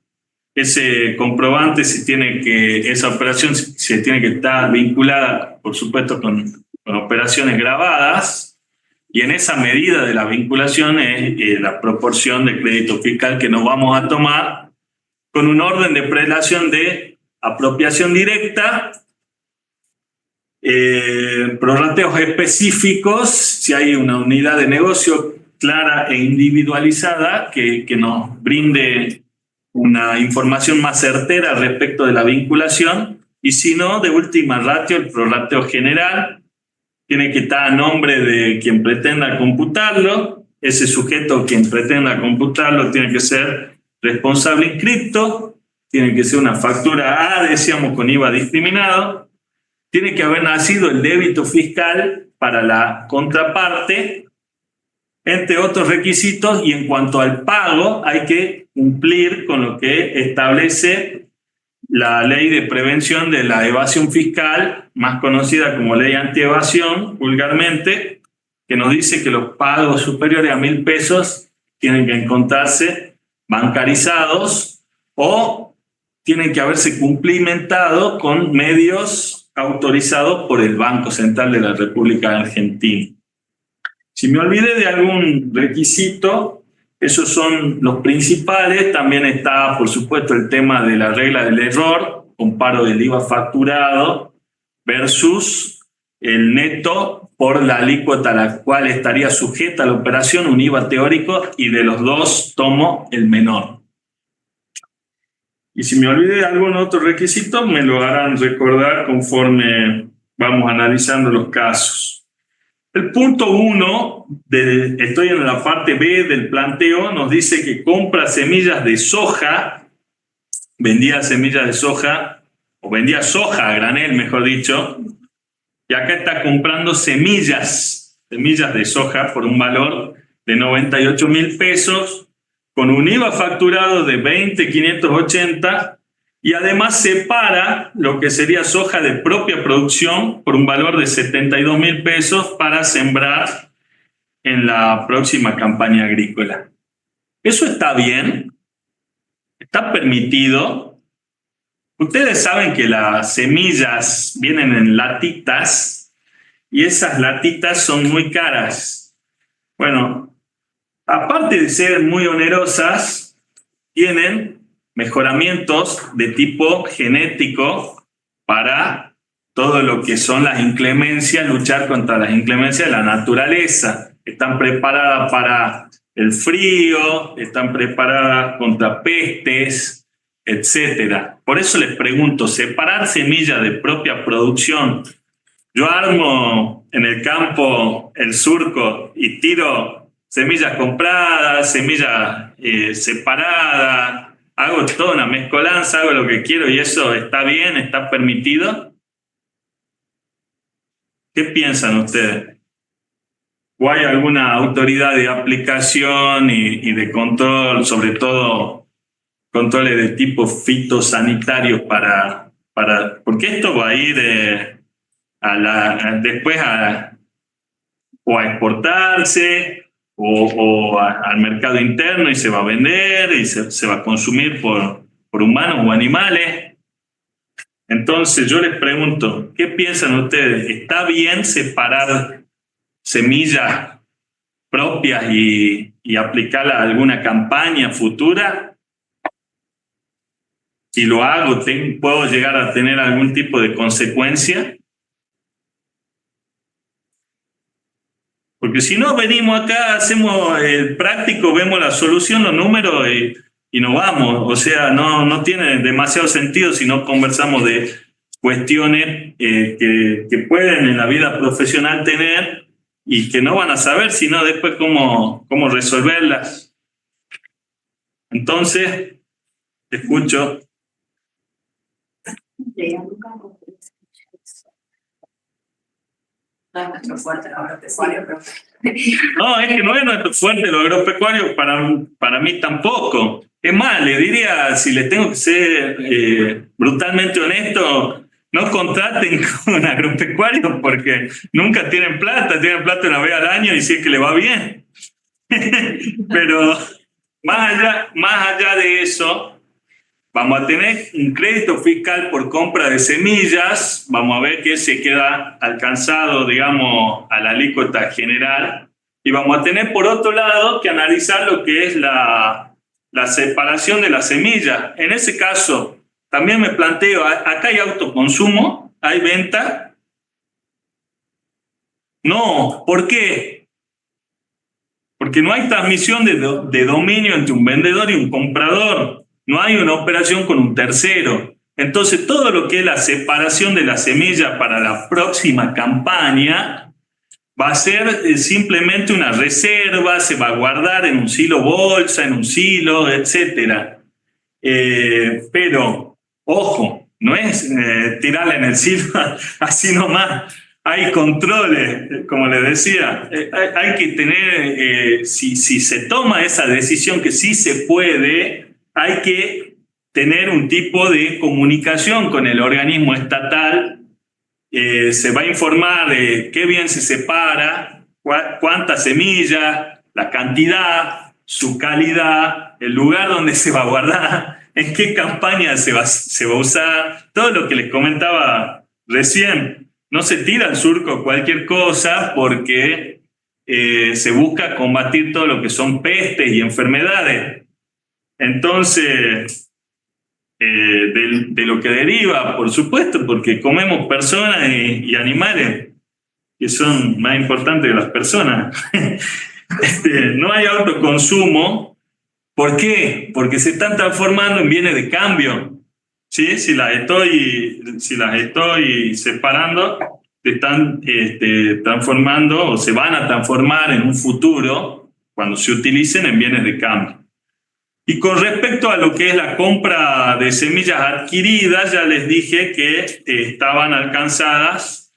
Ese comprobante esa operación se tiene que estar vinculada, por supuesto, con operaciones grabadas, y en esa medida de la vinculación es la proporción de crédito fiscal que nos vamos a tomar con un orden de prelación de apropiación directa, prorrateos específicos, si hay una unidad de negocio clara e individualizada que nos brinde una información más certera respecto de la vinculación, y si no, de última ratio, el prorrateo general tiene que estar a nombre de quien pretenda computarlo. Ese sujeto, quien pretenda computarlo, tiene que ser responsable inscripto, tiene que ser una factura A, decíamos, con IVA discriminado, tiene que haber nacido el débito fiscal para la contraparte, entre otros requisitos, y en cuanto al pago hay que cumplir con lo que establece la ley de prevención de la evasión fiscal, más conocida como ley antievasión vulgarmente, que nos dice que los pagos superiores a 1.000 pesos tienen que encontrarse bancarizados o tienen que haberse cumplimentado con medios autorizados por el Banco Central de la República Argentina. Si me olvidé de algún requisito, esos son los principales. También está, por supuesto, el tema de la regla del error, comparo el IVA facturado versus el neto por la alícuota a la cual estaría sujeta la operación, un IVA teórico, y de los dos tomo el menor. Y si me olvidé de algún otro requisito, me lo harán recordar conforme vamos analizando los casos. El punto 1, estoy en la parte B del planteo, nos dice que compra semillas de soja, vendía semillas de soja, o vendía soja a granel, mejor dicho, y acá está comprando semillas de soja por un valor de 98.000 pesos, con un IVA facturado de 20.580, y además separa lo que sería soja de propia producción por un valor de 72.000 pesos para sembrar en la próxima campaña agrícola. ¿Eso está bien? ¿Está permitido? Ustedes saben que las semillas vienen en latitas y esas latitas son muy caras. Bueno, aparte de ser muy onerosas, tienen mejoramientos de tipo genético para todo lo que son las inclemencias, luchar contra las inclemencias de la naturaleza. Están preparadas para el frío, están preparadas contra pestes, etcétera. Por eso les pregunto, separar semillas de propia producción. Yo armo en el campo el surco y tiro semillas compradas, semillas separadas, hago toda una mezcolanza, hago lo que quiero y eso está bien, está permitido. ¿Qué piensan ustedes? ¿O hay alguna autoridad de aplicación y de control, sobre todo controles de tipo fitosanitario porque esto va a ir después o a exportarse al mercado interno y se va a vender y se va a consumir por humanos o animales? Entonces yo les pregunto, ¿qué piensan ustedes? ¿Está bien separar semillas propias y aplicarlas a alguna campaña futura? Si lo hago, ¿puedo llegar a tener algún tipo de consecuencia? Porque si no, venimos acá, hacemos el práctico, vemos la solución, los números y nos vamos. O sea, no tiene demasiado sentido si no conversamos de cuestiones que pueden en la vida profesional tener y que no van a saber sino después cómo resolverlas. Entonces, te escucho. No es nuestro fuerte lo agropecuario, pero... No, es que no es nuestro fuerte lo agropecuario, para mí tampoco. Es más, le diría, si les tengo que ser brutalmente honesto, no contraten con agropecuarios porque nunca tienen plata una vez al año y si es que le va bien. Pero más allá de eso, vamos a tener un crédito fiscal por compra de semillas, vamos a ver que se queda alcanzado, digamos, a la alícuota general, y vamos a tener por otro lado que analizar lo que es la separación de las semillas. En ese caso, también me planteo, ¿acá hay autoconsumo? ¿Hay venta? No, ¿por qué? Porque no hay transmisión de dominio entre un vendedor y un comprador. No hay una operación con un tercero. Entonces, todo lo que es la separación de la semilla para la próxima campaña va a ser simplemente una reserva, se va a guardar en un silo bolsa, en un silo, etc. Pero, ojo, no es tirarla en el silo así nomás. Hay controles, como les decía, hay que tener, si se toma esa decisión que sí se puede, hay que tener un tipo de comunicación con el organismo estatal. Se va a informar de qué bien se separa, cuántas semillas, la cantidad, su calidad, el lugar donde se va a guardar, en qué campaña se va a usar, todo lo que les comentaba recién. No se tira al surco cualquier cosa porque se busca combatir todo lo que son pestes y enfermedades. Entonces, de lo que deriva, por supuesto, porque comemos personas y animales que son más importantes que las personas. No hay autoconsumo. ¿Por qué? Porque se están transformando en bienes de cambio. ¿Sí? Si las estoy separando, se están transformando o se van a transformar en un futuro cuando se utilicen en bienes de cambio. Y con respecto a lo que es la compra de semillas adquiridas, ya les dije que estaban alcanzadas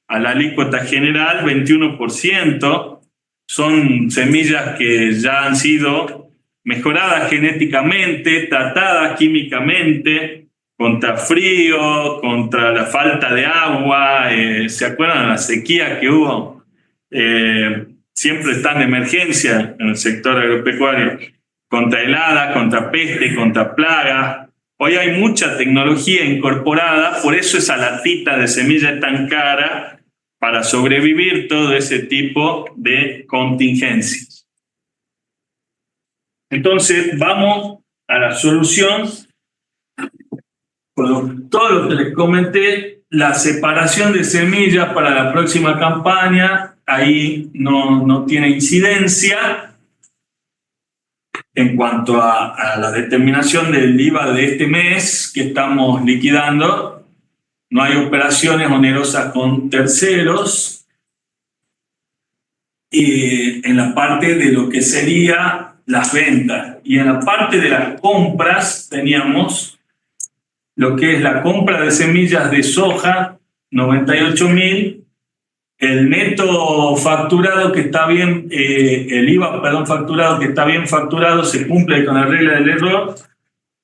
a la alícuota general 21%. Son semillas que ya han sido mejoradas genéticamente, tratadas químicamente, contra frío, contra la falta de agua. ¿Se acuerdan de la sequía que hubo? Siempre están de emergencia en el sector agropecuario. Contra heladas, contra peste, contra plagas. Hoy hay mucha tecnología incorporada, por eso esa latita de semilla es tan cara para sobrevivir todo ese tipo de contingencias. Entonces, vamos a la solución. Por todo lo que les comenté, la separación de semillas para la próxima campaña, ahí no tiene incidencia. En cuanto a la determinación del IVA de este mes que estamos liquidando, no hay operaciones onerosas con terceros. Y en la parte de lo que sería las ventas. Y en la parte de las compras teníamos lo que es la compra de semillas de soja, 98.000. El neto facturado que está bien, el IVA, facturado que está bien facturado, se cumple con la regla del error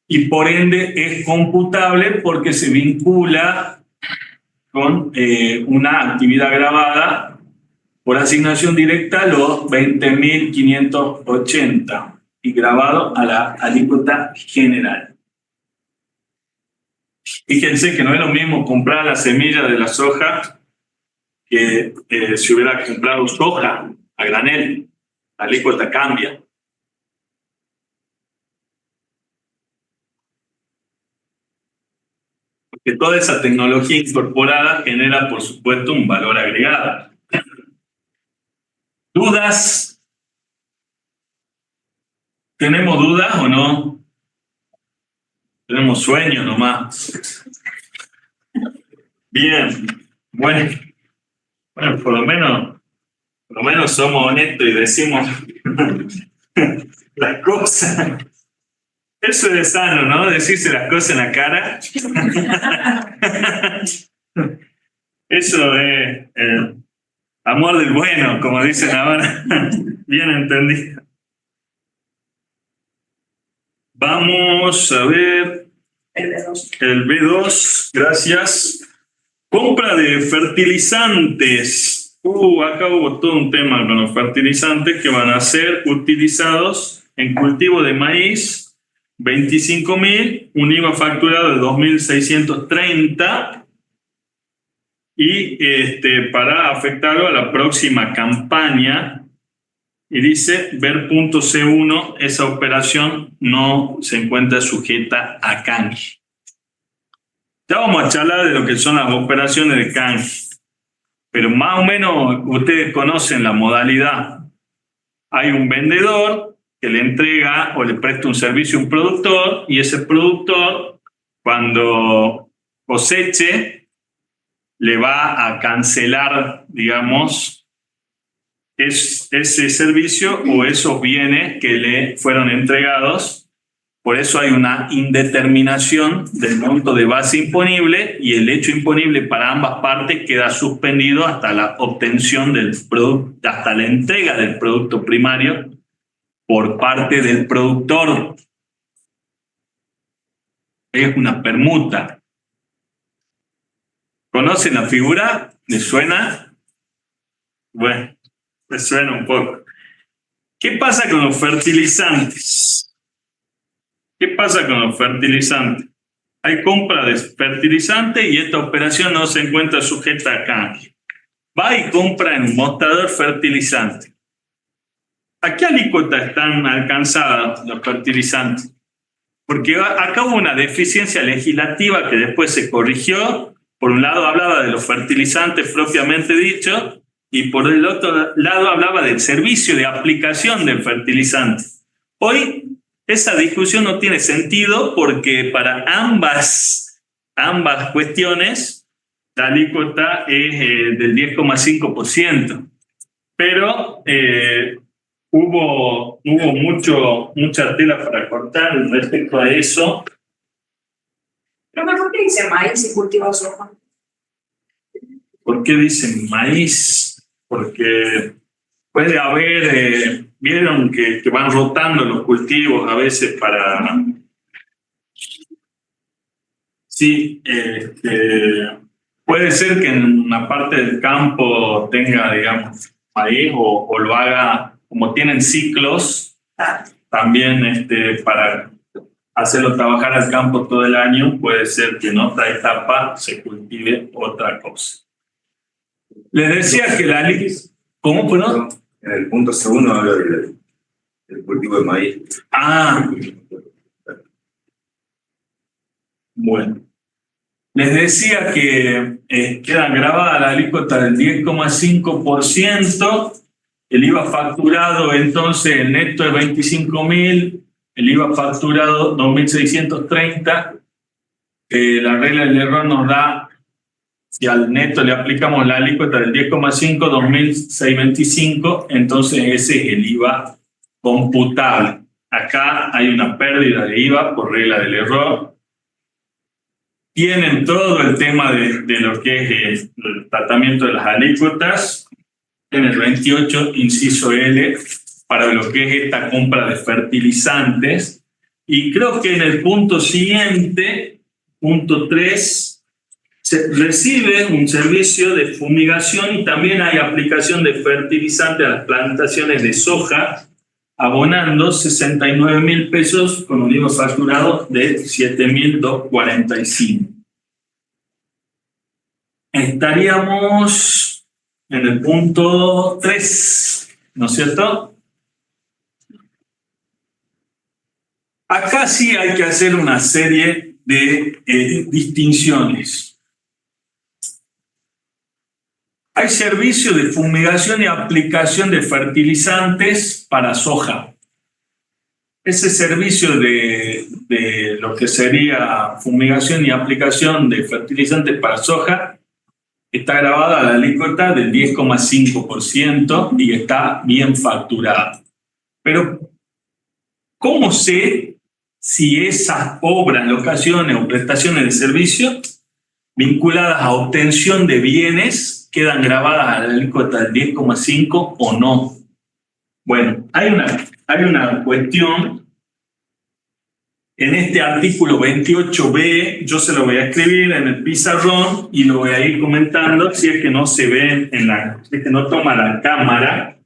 y por ende es computable porque se vincula con una actividad grabada por asignación directa, los 20.580 y grabado a la alícuota general. Fíjense que no es lo mismo comprar la semilla de la soja que si hubiera comprado soja a granel. La alícuota cambia. Porque toda esa tecnología incorporada genera, por supuesto, un valor agregado. ¿Dudas? ¿Tenemos dudas o no? Tenemos sueños nomás. Bien. Bueno, por lo menos somos honestos y decimos las cosas. Eso es sano, ¿no? Decirse las cosas en la cara. Eso es amor del bueno, como dicen ahora. Bien entendido. Vamos a ver El B2. el B2. Gracias. Compra de fertilizantes. Acá hubo todo un tema con los fertilizantes que van a ser utilizados en cultivo de maíz. 25.000, un IVA facturado de 2.630 y para afectarlo a la próxima campaña. Y dice, ver punto C1, esa operación no se encuentra sujeta a canje. Ya vamos a charlar de lo que son las operaciones de canje, pero más o menos ustedes conocen la modalidad. Hay un vendedor que le entrega o le presta un servicio a un productor y ese productor, cuando coseche, le va a cancelar, digamos, ese servicio o esos bienes que le fueron entregados. Por eso hay una indeterminación del monto de base imponible y el hecho imponible para ambas partes queda suspendido hasta la obtención del producto, hasta la entrega del producto primario por parte del productor. Es una permuta. ¿Conocen la figura? ¿Les suena? Bueno, les suena un poco. ¿Qué pasa con los fertilizantes? ¿Qué pasa con los fertilizantes? Hay compra de fertilizantes y esta operación no se encuentra sujeta a canje. Va y compra en un mostrador fertilizante. ¿A qué alícuota están alcanzadas los fertilizantes? porque acá hubo una deficiencia legislativa que después se corrigió. Por un lado hablaba de los fertilizantes propiamente dicho, y por el otro lado hablaba del servicio de aplicación del fertilizante. Hoy esa discusión no tiene sentido porque para ambas cuestiones la alícuota es del 10,5%. Pero hubo mucha tela para cortar respecto a eso. Pero ¿por qué dice maíz y cultiva soja? ¿Por qué dicen maíz? Porque puede haber, vieron que van rotando los cultivos a veces para... Sí, puede ser que en una parte del campo tenga, digamos, maíz o lo haga, como tienen ciclos, también para hacerlo trabajar al campo todo el año, puede ser que en otra etapa se cultive otra cosa. Les decía que la ley... ¿Cómo, perdón? En el punto segundo habla del cultivo de maíz. Bueno. Les decía que queda grabada la alícuota del 10,5%, el IVA facturado, entonces el neto es 25.000, el IVA facturado 2.630, la regla del error nos da, si al neto le aplicamos la alícuota del 10,5, 2.625, entonces ese es el IVA computable. Acá hay una pérdida de IVA por regla del error. Tienen todo el tema de lo que es el tratamiento de las alícuotas en el 28, inciso L, para lo que es esta compra de fertilizantes. Y creo que en el punto siguiente, punto 3, se recibe un servicio de fumigación y también hay aplicación de fertilizantes a las plantaciones de soja, abonando 69.000 pesos con un IVA facturado de 7.245. Estaríamos en el punto 3, ¿no es cierto? Acá sí hay que hacer una serie de distinciones. Hay servicio de fumigación y aplicación de fertilizantes para soja. Ese servicio de lo que sería fumigación y aplicación de fertilizantes para soja está grabada la alícuota del 10,5% y está bien facturada. Pero, ¿cómo sé si esas obras, locaciones o prestaciones de servicio vinculadas a obtención de bienes quedan grabadas a la alícuota del 10,5 o no? Bueno, hay una cuestión en este artículo 28b, yo se lo voy a escribir en el pizarrón y lo voy a ir comentando si es que no se ve si es que no toma la cámara.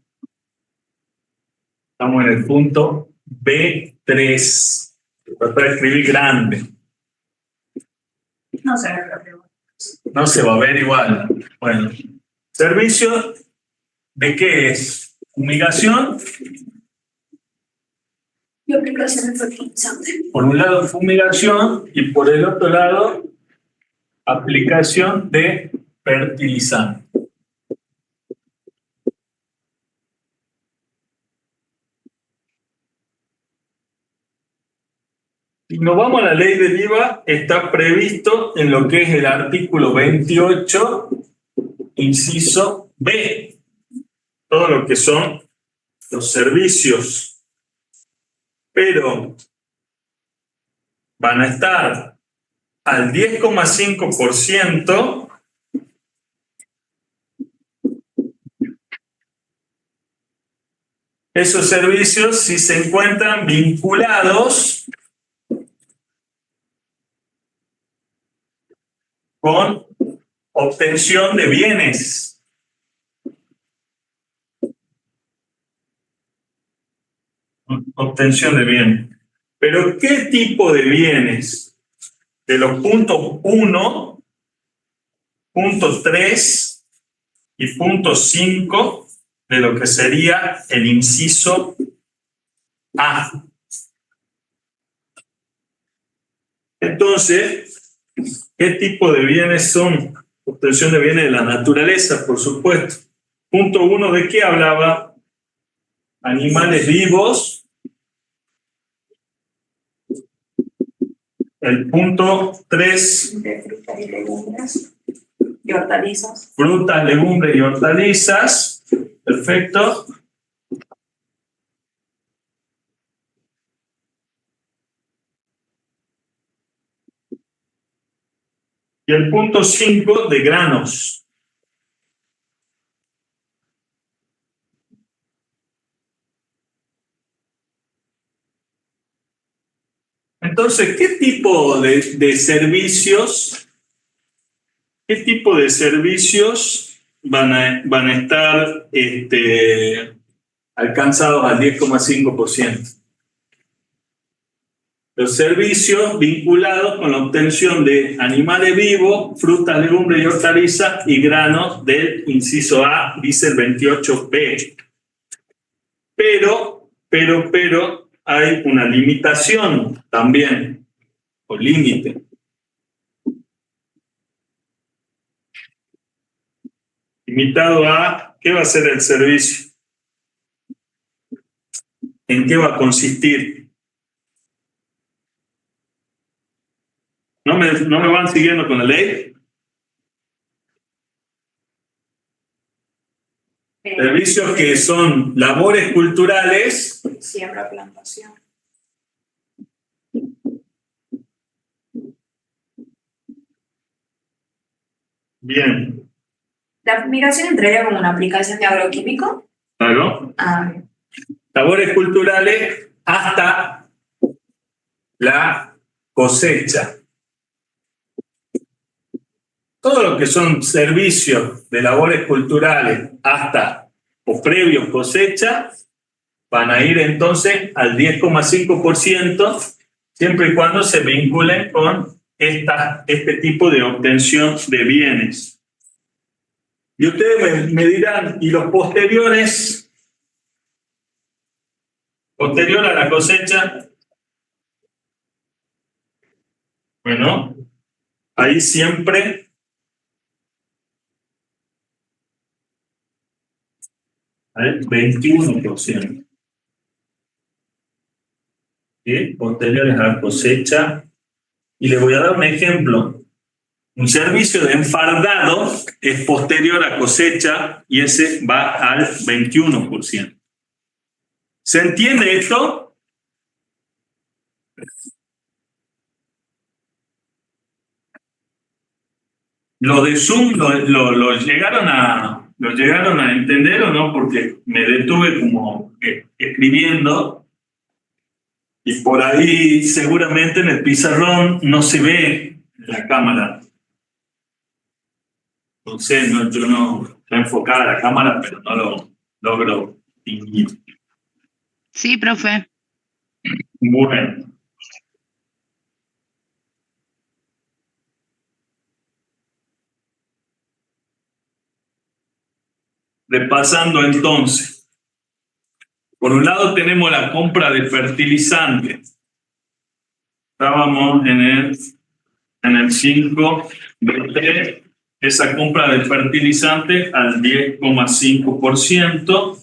Estamos en el punto B3. Tratar de escribir grande. No se ve, pero... No se va a ver igual. Bueno, servicio ¿de qué es? Fumigación. Y aplicación de fertilizante. Por un lado fumigación y por el otro lado aplicación de fertilizante. Si nos vamos a la ley del IVA, está previsto en lo que es el artículo 28, inciso B, todo lo que son los servicios, pero van a estar al 10,5%. Esos servicios si se encuentran vinculados con obtención de bienes. Obtención de bienes. Pero ¿qué tipo de bienes? De los puntos 1, punto 3 y punto 5 de lo que sería el inciso A. Entonces, ¿qué tipo de bienes son? Obtención de bienes de la naturaleza, por supuesto. Punto 1, ¿de qué hablaba? Animales vivos. El punto 3. De frutas y legumbres y hortalizas. Frutas, legumbres y hortalizas. Perfecto. Y el punto 5 de granos. Entonces, ¿qué tipo de servicios, van a estar alcanzados al 10,5%? Los servicios vinculados con la obtención de animales vivos, frutas, legumbres y hortalizas y granos del inciso A, dice el 28B. Pero hay una limitación también, o límite. Limitado a, ¿qué va a ser el servicio? ¿En qué va a consistir? ¿No me van siguiendo con la ley? Servicios que son labores culturales. Siembra, plantación. Bien. ¿La fumigación entraría como una aplicación de agroquímico? Claro. Bien. Labores culturales hasta la cosecha. Todo lo que son servicios de labores culturales hasta o previos cosecha van a ir entonces al 10,5%, siempre y cuando se vinculen con este tipo de obtención de bienes. Y ustedes me dirán, ¿y los posteriores? Posterior a la cosecha. Bueno, ahí siempre hay 21%. ¿Sí? Posteriores a la cosecha. Y les voy a dar un ejemplo. Un servicio de enfardado es posterior a cosecha y ese va al 21%. ¿Se entiende esto? Lo de Zoom lo llegaron a entender o no, porque me detuve como escribiendo y por ahí seguramente en el pizarrón no se ve la cámara. Entonces yo no estoy enfocada la cámara, pero no lo logro distinguir. Sí, profe. Bueno. Repasando entonces. Por un lado tenemos la compra de fertilizantes. Estábamos en el 5B3, esa compra de fertilizantes al 10,5%.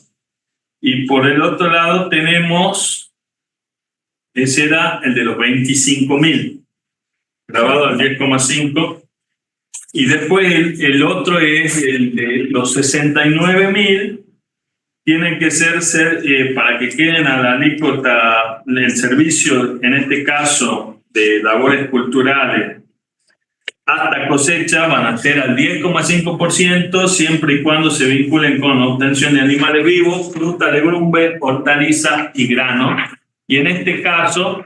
Y por el otro lado tenemos, ese era el de los 25.000, grabado al 10,5%. Y después el otro es el de los 69.000, tienen que ser para que queden a la alícuota el servicio, en este caso de labores culturales, hasta cosecha, van a ser al 10,5%, siempre y cuando se vinculen con la obtención de animales vivos, fruta, legumbres, hortalizas y grano. Y en este caso,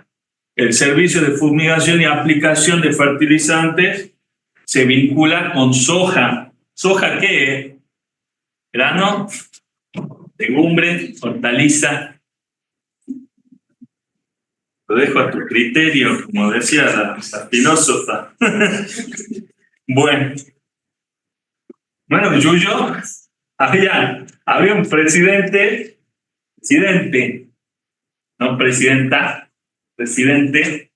el servicio de fumigación y aplicación de fertilizantes se vincula con soja. ¿Soja qué es? Grano, legumbre, hortaliza. Lo dejo a tu criterio, como decía la filósofa. Bueno, Yuyo, había un presidente, no presidenta, presidente,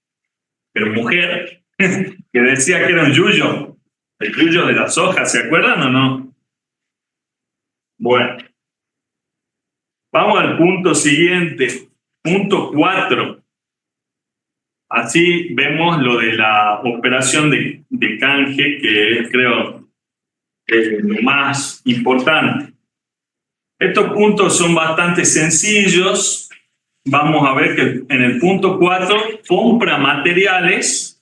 pero mujer, que decía que era un yuyo, el yuyo de las hojas, ¿se acuerdan o no? Bueno, vamos al punto siguiente, punto 4. Así vemos lo de la operación de canje, que es, creo, lo más importante. Estos puntos son bastante sencillos. Vamos a ver que en el punto 4, compra materiales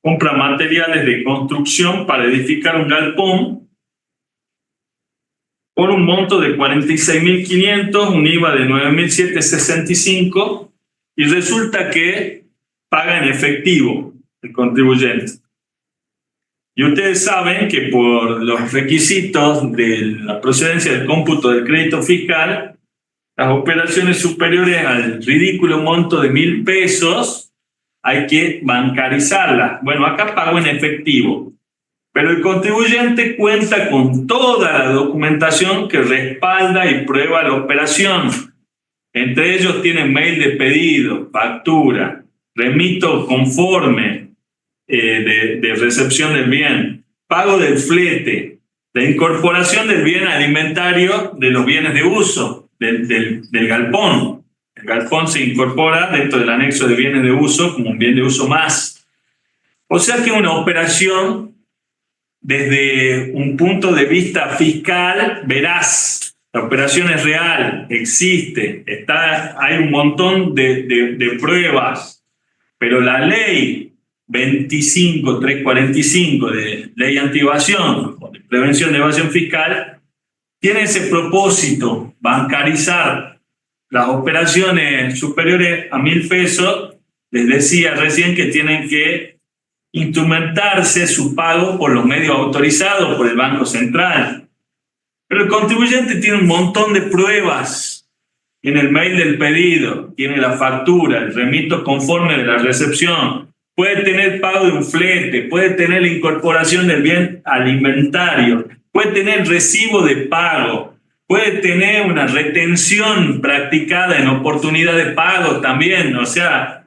compra materiales de construcción para edificar un galpón por un monto de 46.500, un IVA de 9.765, y resulta que paga en efectivo el contribuyente. Y ustedes saben que por los requisitos de la procedencia del cómputo del crédito fiscal, las operaciones superiores al ridículo monto de 1.000 pesos hay que bancarizarlas. Bueno, acá pagó en efectivo, pero el contribuyente cuenta con toda la documentación que respalda y prueba la operación. Entre ellos tienen mail de pedido, factura, remito conforme de recepción del bien, pago del flete, la incorporación del bien alimentario de los bienes de uso del galpón. El galpón se incorpora dentro del anexo de bienes de uso como un bien de uso más. O sea que una operación desde un punto de vista fiscal veraz. La operación es real, existe, hay un montón de pruebas, pero la ley 25.345 de ley anti-evasión o de prevención de evasión fiscal tiene ese propósito, bancarizar las operaciones superiores a 1.000 pesos. Les decía recién que tienen que instrumentarse su pago por los medios autorizados por el Banco Central. Pero el contribuyente tiene un montón de pruebas en el mail del pedido, tiene la factura, el remito conforme de la recepción, puede tener pago de un flete, puede tener la incorporación del bien alimentario, puede tener recibo de pago, puede tener una retención practicada en oportunidad de pago también. O sea,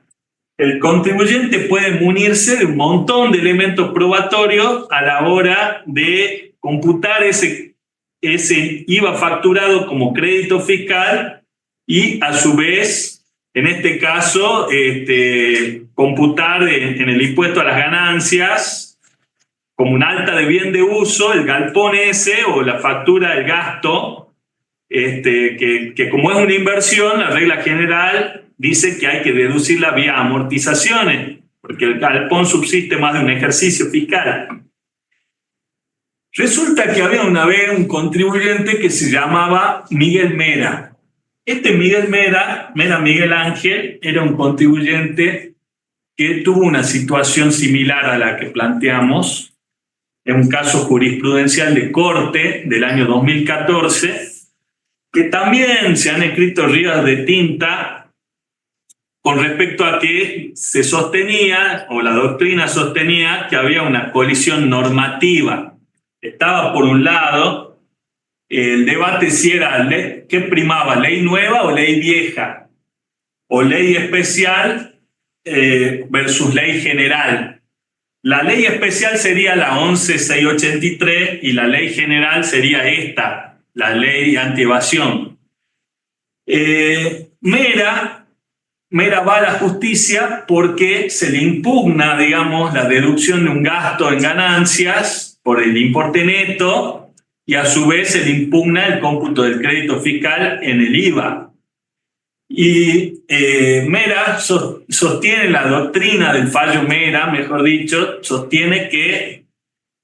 el contribuyente puede munirse de un montón de elementos probatorios a la hora de computar ese IVA facturado como crédito fiscal y a su vez, en este caso, computar en el impuesto a las ganancias como un alta de bien de uso, el galpón ese o la factura del gasto, que como es una inversión, la regla general dice que hay que deducirla vía amortizaciones, porque el galpón subsiste más de un ejercicio fiscal. Resulta que había una vez un contribuyente que se llamaba Miguel Mera. Este Miguel Mera Miguel Ángel, era un contribuyente que tuvo una situación similar a la que planteamos en un caso jurisprudencial de corte del año 2014, que también se han escrito ríos de tinta con respecto a que se sostenía, o la doctrina sostenía, que había una colisión normativa. Estaba por un lado el debate si era ¿qué primaba? ¿Ley nueva o ley vieja? O ley especial versus ley general. La ley especial sería la 11.683 y la ley general sería esta, la ley anti-evasión. Mera va a la justicia porque se le impugna, digamos, la deducción de un gasto en ganancias por el importe neto, y a su vez se le impugna el cómputo del crédito fiscal en el IVA. Y Mera sostiene la doctrina del fallo Mera, mejor dicho, sostiene que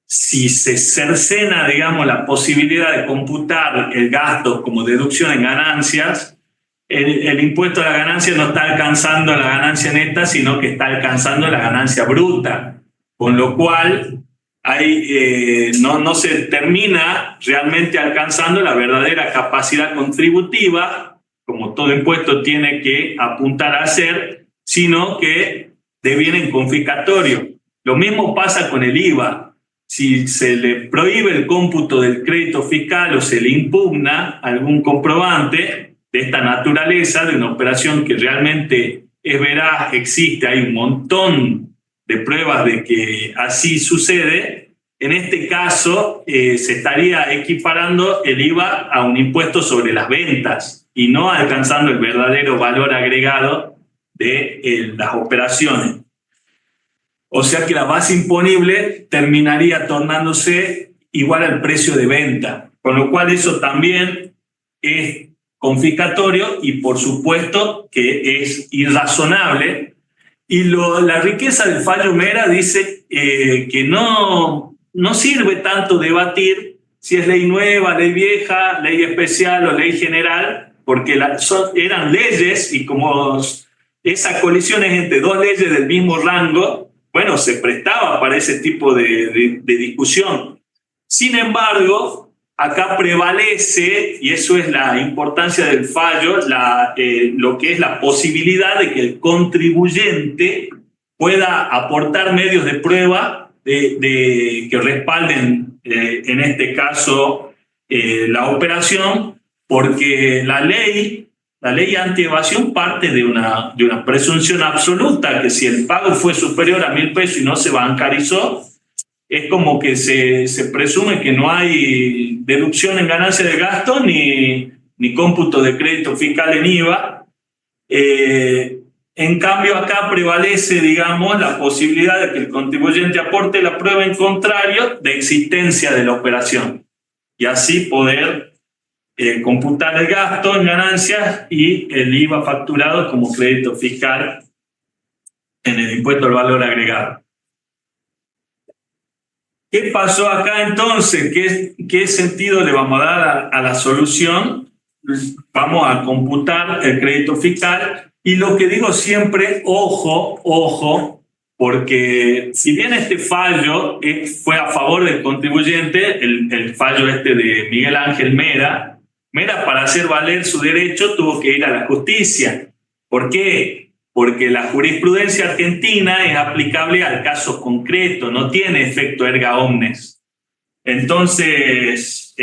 si se cercena, digamos, la posibilidad de computar el gasto como deducción en ganancias, el impuesto a la ganancia no está alcanzando la ganancia neta, sino que está alcanzando la ganancia bruta, con lo cual no se termina realmente alcanzando la verdadera capacidad contributiva, como todo impuesto tiene que apuntar a hacer, sino que deviene confiscatorio. Lo mismo pasa con el IVA. Si se le prohíbe el cómputo del crédito fiscal o se le impugna algún comprobante de esta naturaleza, de una operación que realmente es veraz, existe, hay un montón de pruebas de que así sucede. En este caso, se estaría equiparando el IVA a un impuesto sobre las ventas y no alcanzando el verdadero valor agregado de las operaciones. O sea que la base imponible terminaría tornándose igual al precio de venta, con lo cual eso también es confiscatorio y por supuesto que es irrazonable. Y la riqueza del fallo Mera dice que no sirve tanto debatir si es ley nueva, ley vieja, ley especial o ley general, porque eran leyes y como esa colisión es entre dos leyes del mismo rango, bueno, se prestaba para ese tipo de discusión. Sin embargo, acá prevalece, y eso es la importancia del fallo, lo que es la posibilidad de que el contribuyente pueda aportar medios de prueba que respalden, en este caso, la operación, porque la ley anti-evasión parte de una presunción absoluta, que si el pago fue superior a 1.000 pesos y no se bancarizó, es como que se presume que no hay deducción en ganancia de gasto ni cómputo de crédito fiscal en IVA. En cambio, acá prevalece, digamos, la posibilidad de que el contribuyente aporte la prueba en contrario de existencia de la operación y así poder computar el gasto en ganancias y el IVA facturado como crédito fiscal en el impuesto al valor agregado. ¿Qué pasó acá entonces? ¿Qué sentido le vamos a dar a la solución? Vamos a computar el crédito fiscal y lo que digo siempre, ojo, porque si bien este fallo fue a favor del contribuyente, el fallo de Miguel Ángel Mera para hacer valer su derecho tuvo que ir a la justicia. ¿Por qué? Porque la jurisprudencia argentina es aplicable al caso concreto, no tiene efecto erga omnes. Entonces,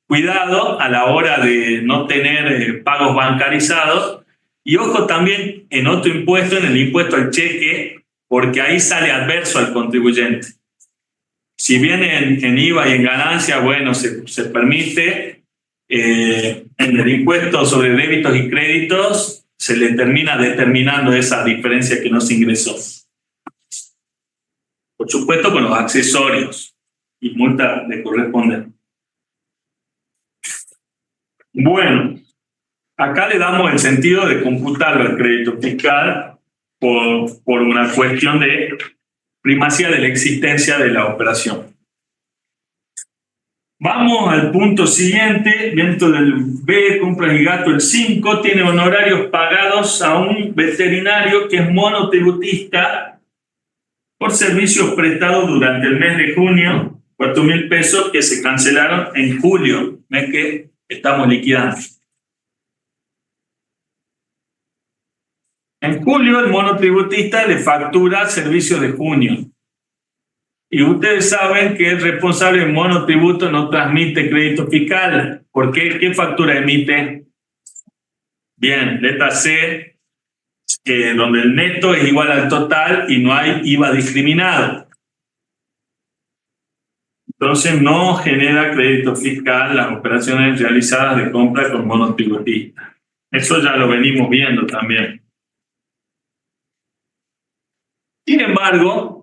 cuidado a la hora de no tener pagos bancarizados y ojo también en otro impuesto, en el impuesto al cheque, porque ahí sale adverso al contribuyente. Si bien en IVA y en ganancia, bueno, se permite, en el impuesto sobre débitos y créditos se le termina determinando esa diferencia que no se ingresó. Por supuesto con los accesorios y multa le corresponde. Bueno, acá le damos el sentido de computarlo el crédito fiscal por una cuestión de primacía de la existencia de la operación. Vamos al punto siguiente, dentro del B, compras y gastos, el 5, tiene honorarios pagados a un veterinario que es monotributista por servicios prestados durante el mes de junio, 4.000 pesos que se cancelaron en julio, mes que estamos liquidando. En julio el monotributista le factura servicios de junio. Y ustedes saben que el responsable del monotributo no transmite crédito fiscal. ¿Por qué? ¿Qué factura emite? Bien, letra C, donde el neto es igual al total y no hay IVA discriminado. Entonces no genera crédito fiscal las operaciones realizadas de compra con monotributista. Eso ya lo venimos viendo también. Sin embargo,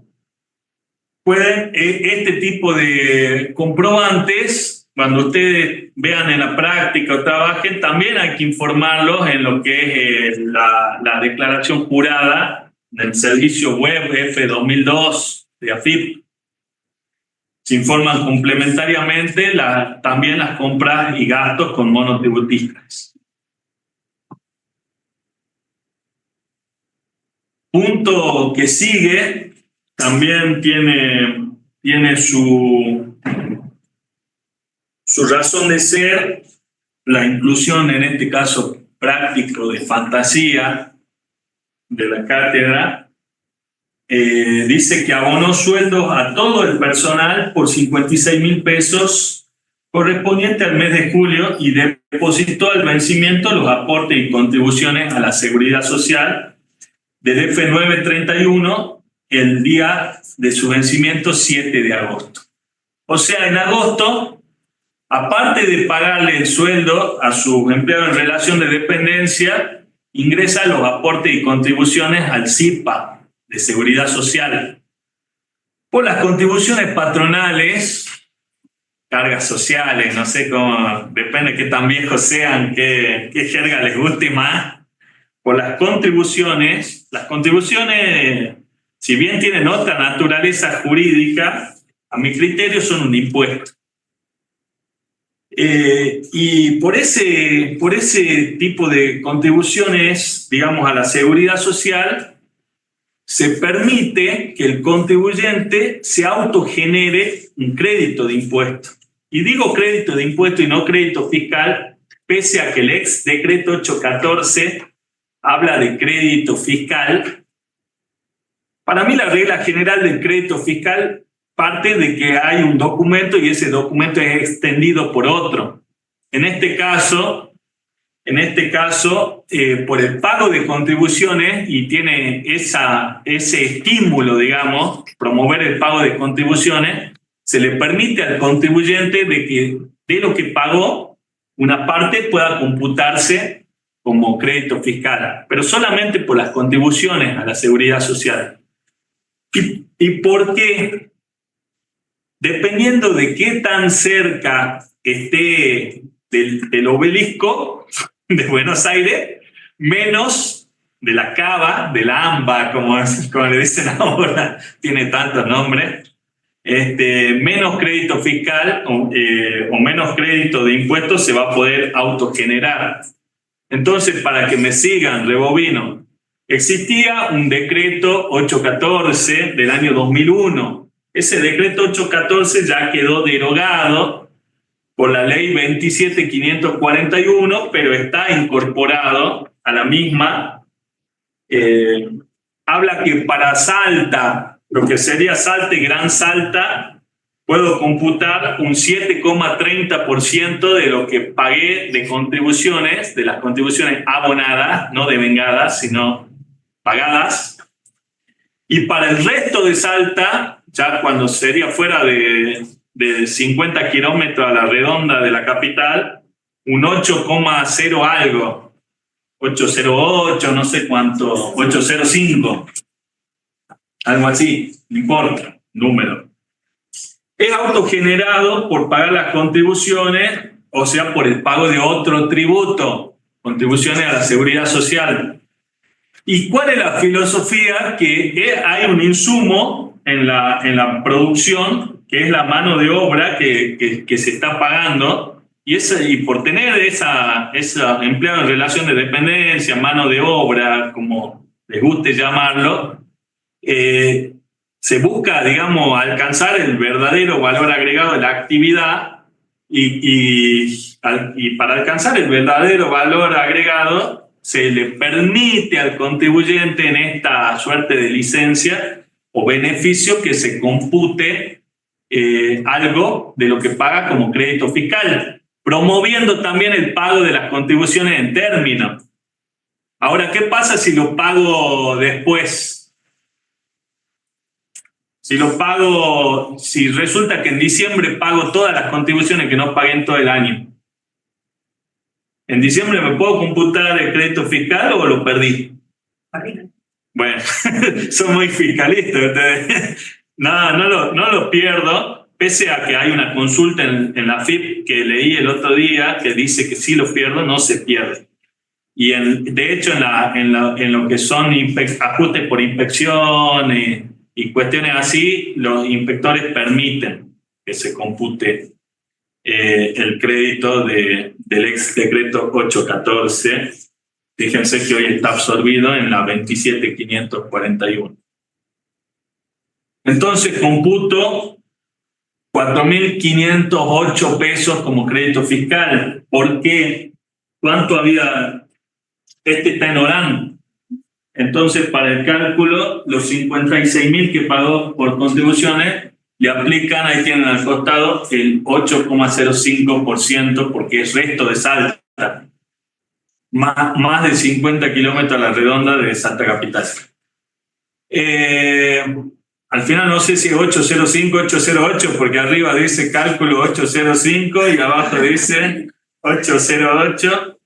este tipo de comprobantes, cuando ustedes vean en la práctica o trabajen, también hay que informarlos en lo que es la declaración jurada del servicio web F2002 de AFIP. Se informan complementariamente también las compras y gastos con monotributistas. Punto que sigue. También tiene su razón de ser, la inclusión en este caso práctico de fantasía de la cátedra. Dice que abonó sueldos a todo el personal por 56.000 pesos correspondiente al mes de julio y depositó al vencimiento los aportes y contribuciones a la Seguridad Social del F931 el día de su vencimiento 7 de agosto. O sea, en agosto, aparte de pagarle el sueldo a sus empleados en relación de dependencia, ingresa los aportes y contribuciones al CIPA de Seguridad Social. Por las contribuciones patronales, cargas sociales, no sé cómo, depende de qué tan viejos sean, qué jerga les guste más. Por las contribuciones, si bien tienen otra naturaleza jurídica, a mi criterio son un impuesto. Y por ese tipo de contribuciones, digamos, a la seguridad social, se permite que el contribuyente se autogenere un crédito de impuesto. Y digo crédito de impuesto y no crédito fiscal, pese a que el ex decreto 814 habla de crédito fiscal. Para mí la regla general del crédito fiscal parte de que hay un documento y ese documento es extendido por otro. En este caso, por el pago de contribuciones, y tiene ese estímulo, digamos, promover el pago de contribuciones, se le permite al contribuyente de que de lo que pagó, una parte pueda computarse como crédito fiscal, pero solamente por las contribuciones a la seguridad social. ¿Y por qué? Dependiendo de qué tan cerca esté del obelisco de Buenos Aires, menos de la cava, de la AMBA, como le dicen ahora, tiene tantos nombres, menos crédito fiscal o menos crédito de impuestos se va a poder autogenerar. Entonces, para que me sigan, rebobino, existía un decreto 814 del año 2001. Ese decreto 814 ya quedó derogado por la ley 27.541, pero está incorporado a la misma. Habla que para Salta, lo que sería Salta y Gran Salta, puedo computar un 7,30% de lo que pagué de contribuciones, de las contribuciones abonadas, no devengadas, sino pagadas. Y para el resto de Salta, ya cuando sería fuera de 50 kilómetros a la redonda de la capital, un 8,0 algo, 808, no sé cuánto, 805, algo así, no importa, número. Es autogenerado por pagar las contribuciones, o sea, por el pago de otro tributo, contribuciones a la seguridad social. ¿Y cuál es la filosofía? Que hay un insumo en la producción, que es la mano de obra que se está pagando, y por tener esa empleado en relación de dependencia, mano de obra, como les guste llamarlo, se busca, digamos, alcanzar el verdadero valor agregado de la actividad y para alcanzar el verdadero valor agregado se le permite al contribuyente en esta suerte de licencia o beneficio que se compute algo de lo que paga como crédito fiscal, promoviendo también el pago de las contribuciones en términos. Ahora, ¿qué pasa si lo pago después? Si resulta que en diciembre pago todas las contribuciones que no pagué en todo el año. ¿En diciembre me puedo computar el crédito fiscal o lo perdí? Bueno, son muy fiscalistas ustedes. No lo pierdo, pese a que hay una consulta en la FIP que leí el otro día que dice que si lo pierdo, no se pierde. Y de hecho, en lo que son ajustes por inspección y cuestiones así, los inspectores permiten que se compute el crédito del ex decreto 814. Fíjense que hoy está absorbido en la 27.541. Entonces computo 4.508 pesos como crédito fiscal. ¿Por qué? ¿Cuánto había? Está en Orán. Entonces, para el cálculo, los 56.000 que pagó por contribuciones le aplican, ahí tienen al costado, el 8,05% porque es resto de Salta. Más de 50 kilómetros a la redonda de Salta Capital. Al final no sé si es 805, 808, porque arriba dice cálculo 805 y abajo dice 808.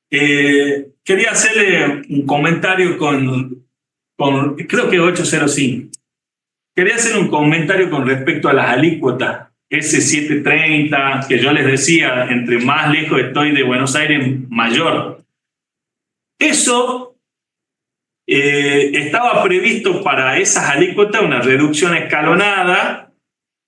Quería hacerle un comentario con creo que 805. Quería hacer un comentario con respecto a las alícuotas. Ese 730, que yo les decía, entre más lejos estoy de Buenos Aires, mayor. Eso estaba previsto para esas alícuotas una reducción escalonada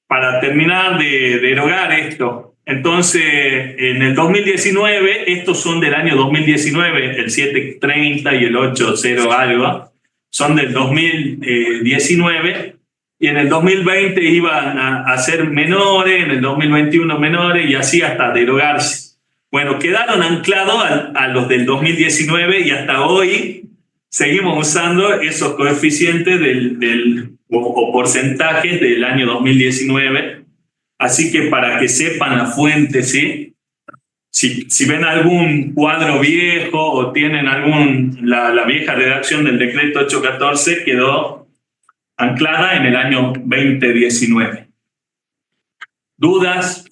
para terminar de derogar esto. Entonces, en el 2019, estos son del año 2019, el 730 y el 80 algo, son del 2019. Y en el 2020 iban a ser menores, en el 2021 menores, y así hasta derogarse. Bueno, quedaron anclados a los del 2019 y hasta hoy seguimos usando esos coeficientes o porcentajes del año 2019. Así que para que sepan la fuente, ¿sí? Si ven algún cuadro viejo o tienen la vieja redacción del decreto 814, quedó anclada en el año 2019. ¿Dudas?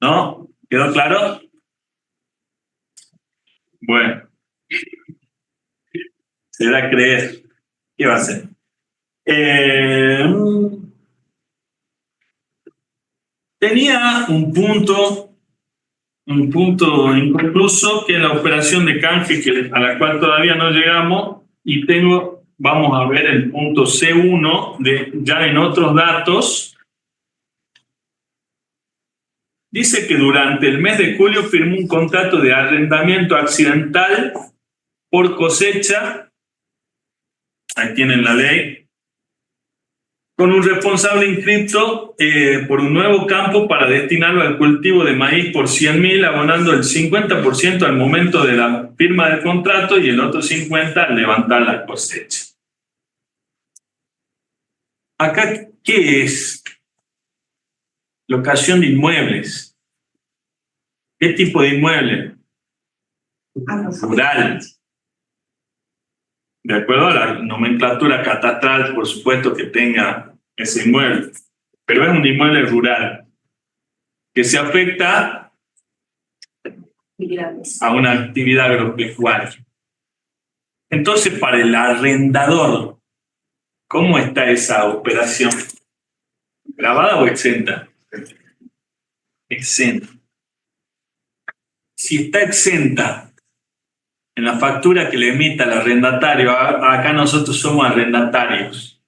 ¿No? ¿Quedó claro? Bueno. Se da a creer. ¿Qué va a hacer? Tenía un punto inconcluso, que es la operación de canje, a la cual todavía no llegamos, y vamos a ver el punto C1 ya en otros datos. Dice que durante el mes de julio firmó un contrato de arrendamiento accidental por cosecha, ahí tienen la ley, con un responsable inscripto por un nuevo campo para destinarlo al cultivo de maíz por 100.000, abonando el 50% al momento de la firma del contrato y el otro 50% al levantar la cosecha. Acá, ¿qué es? Locación de inmuebles. ¿Qué tipo de inmueble? Rural. De acuerdo a la nomenclatura catastral, por supuesto que tenga ese inmueble, pero es un inmueble rural que se afecta a una actividad agropecuaria. Entonces, para el arrendador, ¿cómo está esa operación? ¿Grabada o exenta? Exenta. Si está exenta en la factura que le emita el arrendatario, acá nosotros somos arrendatarios,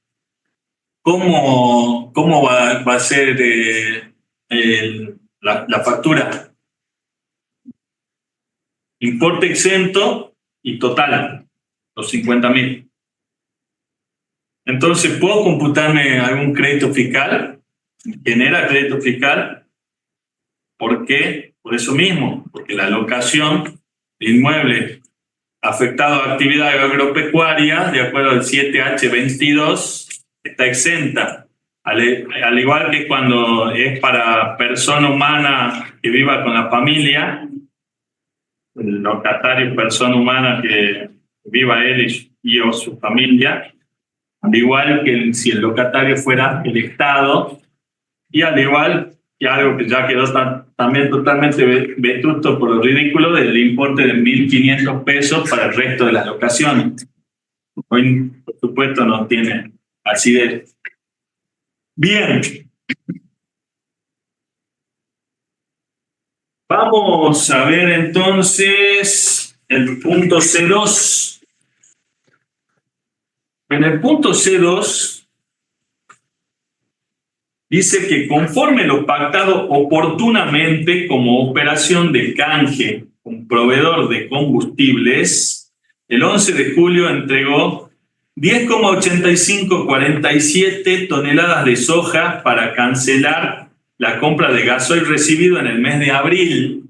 ¿cómo va a ser la factura? Importe exento y total, los 50.000. Entonces, ¿puedo computarme algún crédito fiscal? ¿Genera crédito fiscal? ¿Por qué? Por eso mismo, porque la locación de inmuebles afectado a actividad agropecuaria, de acuerdo al 7H22, está exenta. Al igual que cuando es para persona humana que viva con la familia, el locatario, persona humana que viva él y o su familia, al igual que si el locatario fuera el Estado, y al igual que algo que ya quedó también totalmente vetusto por lo ridículo del importe de 1.500 pesos para el resto de las locaciones. Hoy, por supuesto, no tiene acidez. Bien. Vamos a ver entonces el punto C2. En el punto C2 dice que conforme lo pactado oportunamente como operación de canje con proveedor de combustibles, el 11 de julio entregó 10,8547 toneladas de soja para cancelar la compra de gasoil recibido en el mes de abril.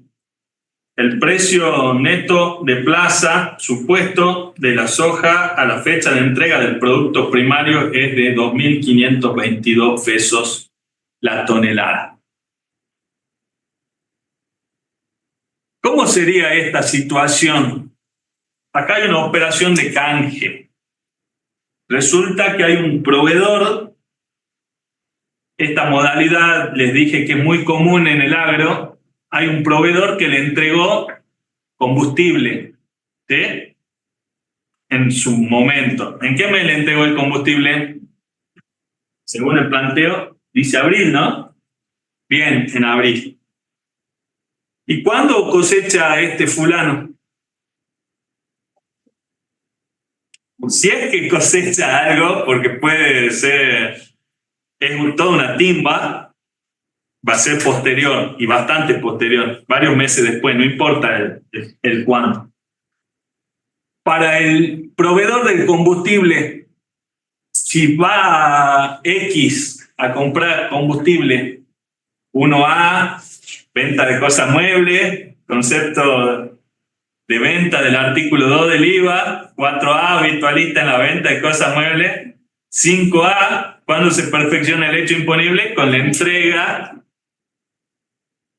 El precio neto de plaza supuesto de la soja a la fecha de entrega del producto primario es de 2.522 pesos la tonelada. ¿Cómo sería esta situación? Acá hay una operación de canje. Resulta que hay un proveedor. Esta modalidad les dije que es muy común en el agro. Hay un proveedor que le entregó combustible, ¿sí? En su momento. ¿En qué mes le entregó el combustible? Según el planteo, dice abril, ¿no? Bien, en abril. ¿Y cuándo cosecha este fulano? Si es que cosecha algo, porque puede ser, es toda una timba, va a ser posterior y bastante posterior, varios meses después, no importa el cuándo. Para el proveedor del combustible, si va a X a comprar combustible, 1A, venta de cosas muebles, concepto de venta del artículo 2 del IVA, 4A, habitualista en la venta de cosas muebles, 5A, cuando se perfecciona el hecho imponible con la entrega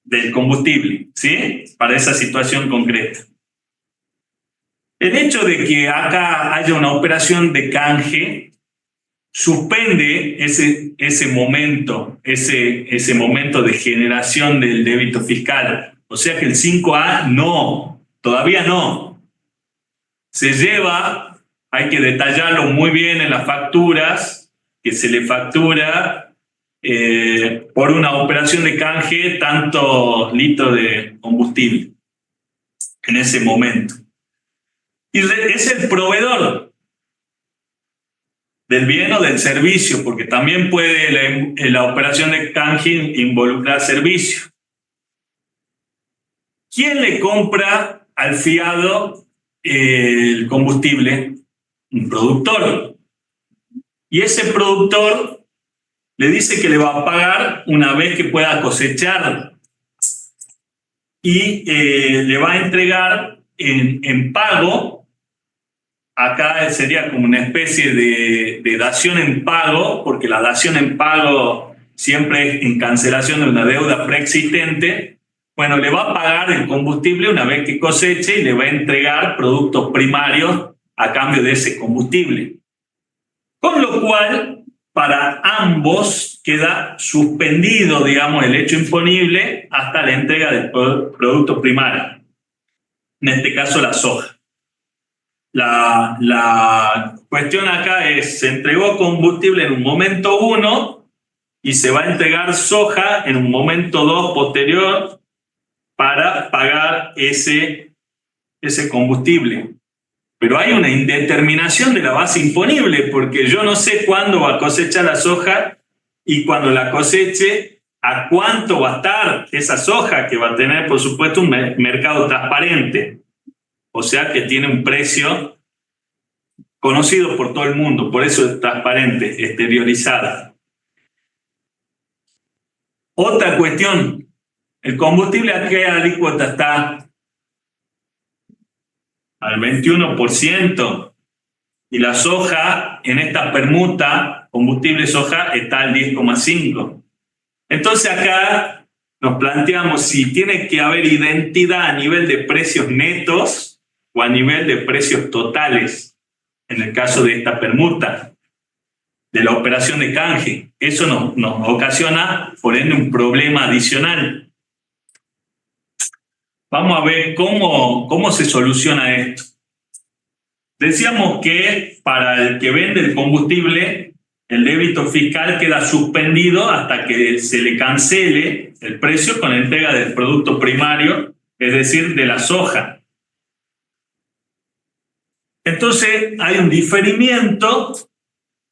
del combustible, ¿sí? Para esa situación concreta. El hecho de que acá haya una operación de canje suspende ese momento de generación del débito fiscal. O sea que el 5A no, todavía no. Se lleva, hay que detallarlo muy bien en las facturas, que se le factura por una operación de canje tantos litros de combustible en ese momento. Y es el proveedor del bien o del servicio, porque también puede la operación de canje involucrar servicio. ¿Quién le compra al fiado el combustible? Un productor. Y ese productor le dice que le va a pagar una vez que pueda cosechar y le va a entregar en pago. Acá sería como una especie de dación en pago, porque la dación en pago siempre es en cancelación de una deuda preexistente. Bueno, le va a pagar el combustible una vez que coseche y le va a entregar productos primarios a cambio de ese combustible. Con lo cual, para ambos queda suspendido, digamos, el hecho imponible hasta la entrega del producto primario. En este caso, la soja. La cuestión acá es, se entregó combustible en un momento 1 y se va a entregar soja en un momento 2 posterior para pagar ese combustible. Pero hay una indeterminación de la base imponible, porque yo no sé cuándo va a cosechar la soja y cuando la coseche, a cuánto va a estar esa soja, que va a tener, por supuesto, un mercado transparente. O sea que tiene un precio conocido por todo el mundo, por eso es transparente, exteriorizada. Otra cuestión, el combustible a qué alícuota está, al 21%, y la soja en esta permuta, combustible soja, está al 10,5%. Entonces acá nos planteamos si tiene que haber identidad a nivel de precios netos o a nivel de precios totales, en el caso de esta permuta, de la operación de canje. Eso nos ocasiona, por ende, un problema adicional. Vamos a ver cómo se soluciona esto. Decíamos que para el que vende el combustible, el débito fiscal queda suspendido hasta que se le cancele el precio con la entrega del producto primario, es decir, de la soja. Entonces hay un diferimiento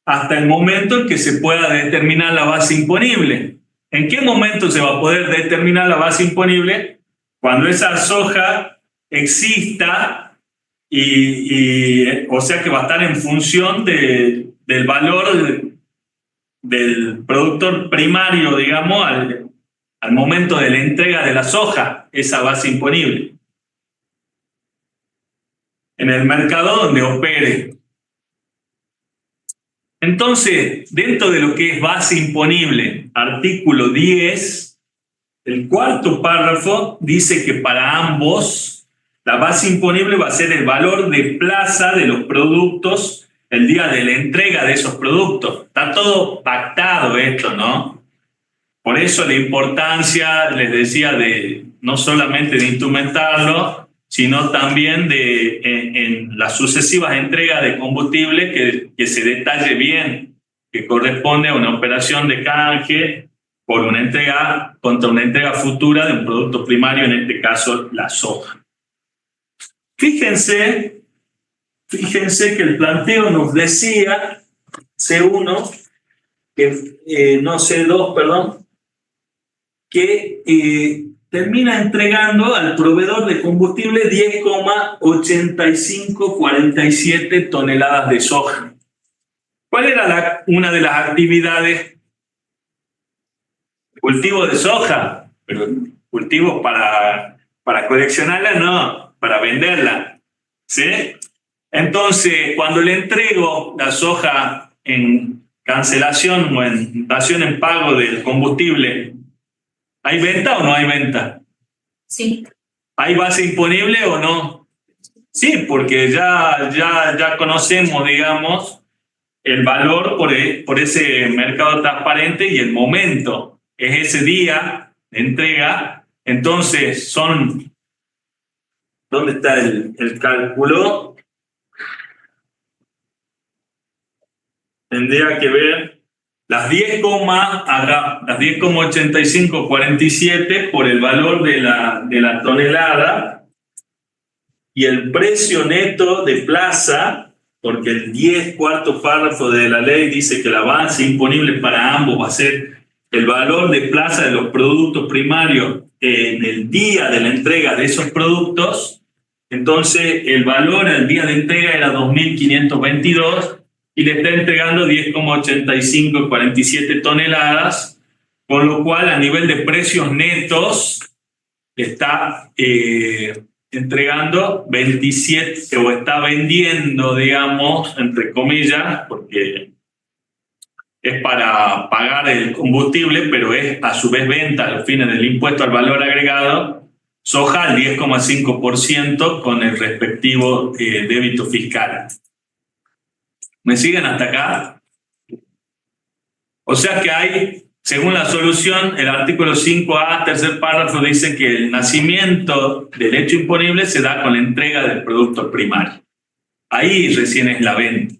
hasta el momento en que se pueda determinar la base imponible. ¿En qué momento se va a poder determinar la base imponible? Cuando esa soja exista o sea que va a estar en función del valor del productor primario, digamos, al momento de la entrega de la soja, esa base imponible. en el mercado donde opere. Entonces, dentro de lo que es base imponible, artículo 10, el cuarto párrafo dice que para ambos la base imponible va a ser el valor de plaza de los productos el día de la entrega de esos productos. Está todo pactado esto, ¿no? Por eso la importancia, les decía, de no solamente de instrumentarlo, sino también de en las sucesivas entregas de combustible que se detalle bien que corresponde a una operación de canje por una entrega contra una entrega futura de un producto primario, en este caso la soja. Fíjense que el planteo nos decía, C1, que no C2, perdón, que termina entregando al proveedor de combustible 10,8547 toneladas de soja. ¿Cuál era una de las actividades? Cultivo de soja, pero cultivo para coleccionarla, no, para venderla, ¿sí? Entonces, cuando le entrego la soja en cancelación o en dación en pago del combustible, ¿hay venta o no hay venta? Sí. ¿Hay base imponible o no? Sí, porque ya conocemos, digamos, el valor por ese mercado transparente y el momento. Es ese día de entrega. Entonces, ¿dónde está el cálculo? Tendría que ver las 10,8547 por el valor de la tonelada y el precio neto de plaza, porque el 10 cuarto párrafo de la ley dice que la base imponible para ambos va a ser el valor de plaza de los productos primarios en el día de la entrega de esos productos. Entonces el valor al día de entrega era 2.522 y le está entregando 10,8547 toneladas, con lo cual a nivel de precios netos está entregando 27, o está vendiendo, digamos, entre comillas, porque es para pagar el combustible, pero es a su vez venta a los fines del impuesto al valor agregado, soja al 10,5% con el respectivo débito fiscal. ¿Me siguen hasta acá? O sea que hay, según la solución, el artículo 5A, tercer párrafo, dice que el nacimiento del hecho imponible se da con la entrega del producto primario. Ahí recién es la venta.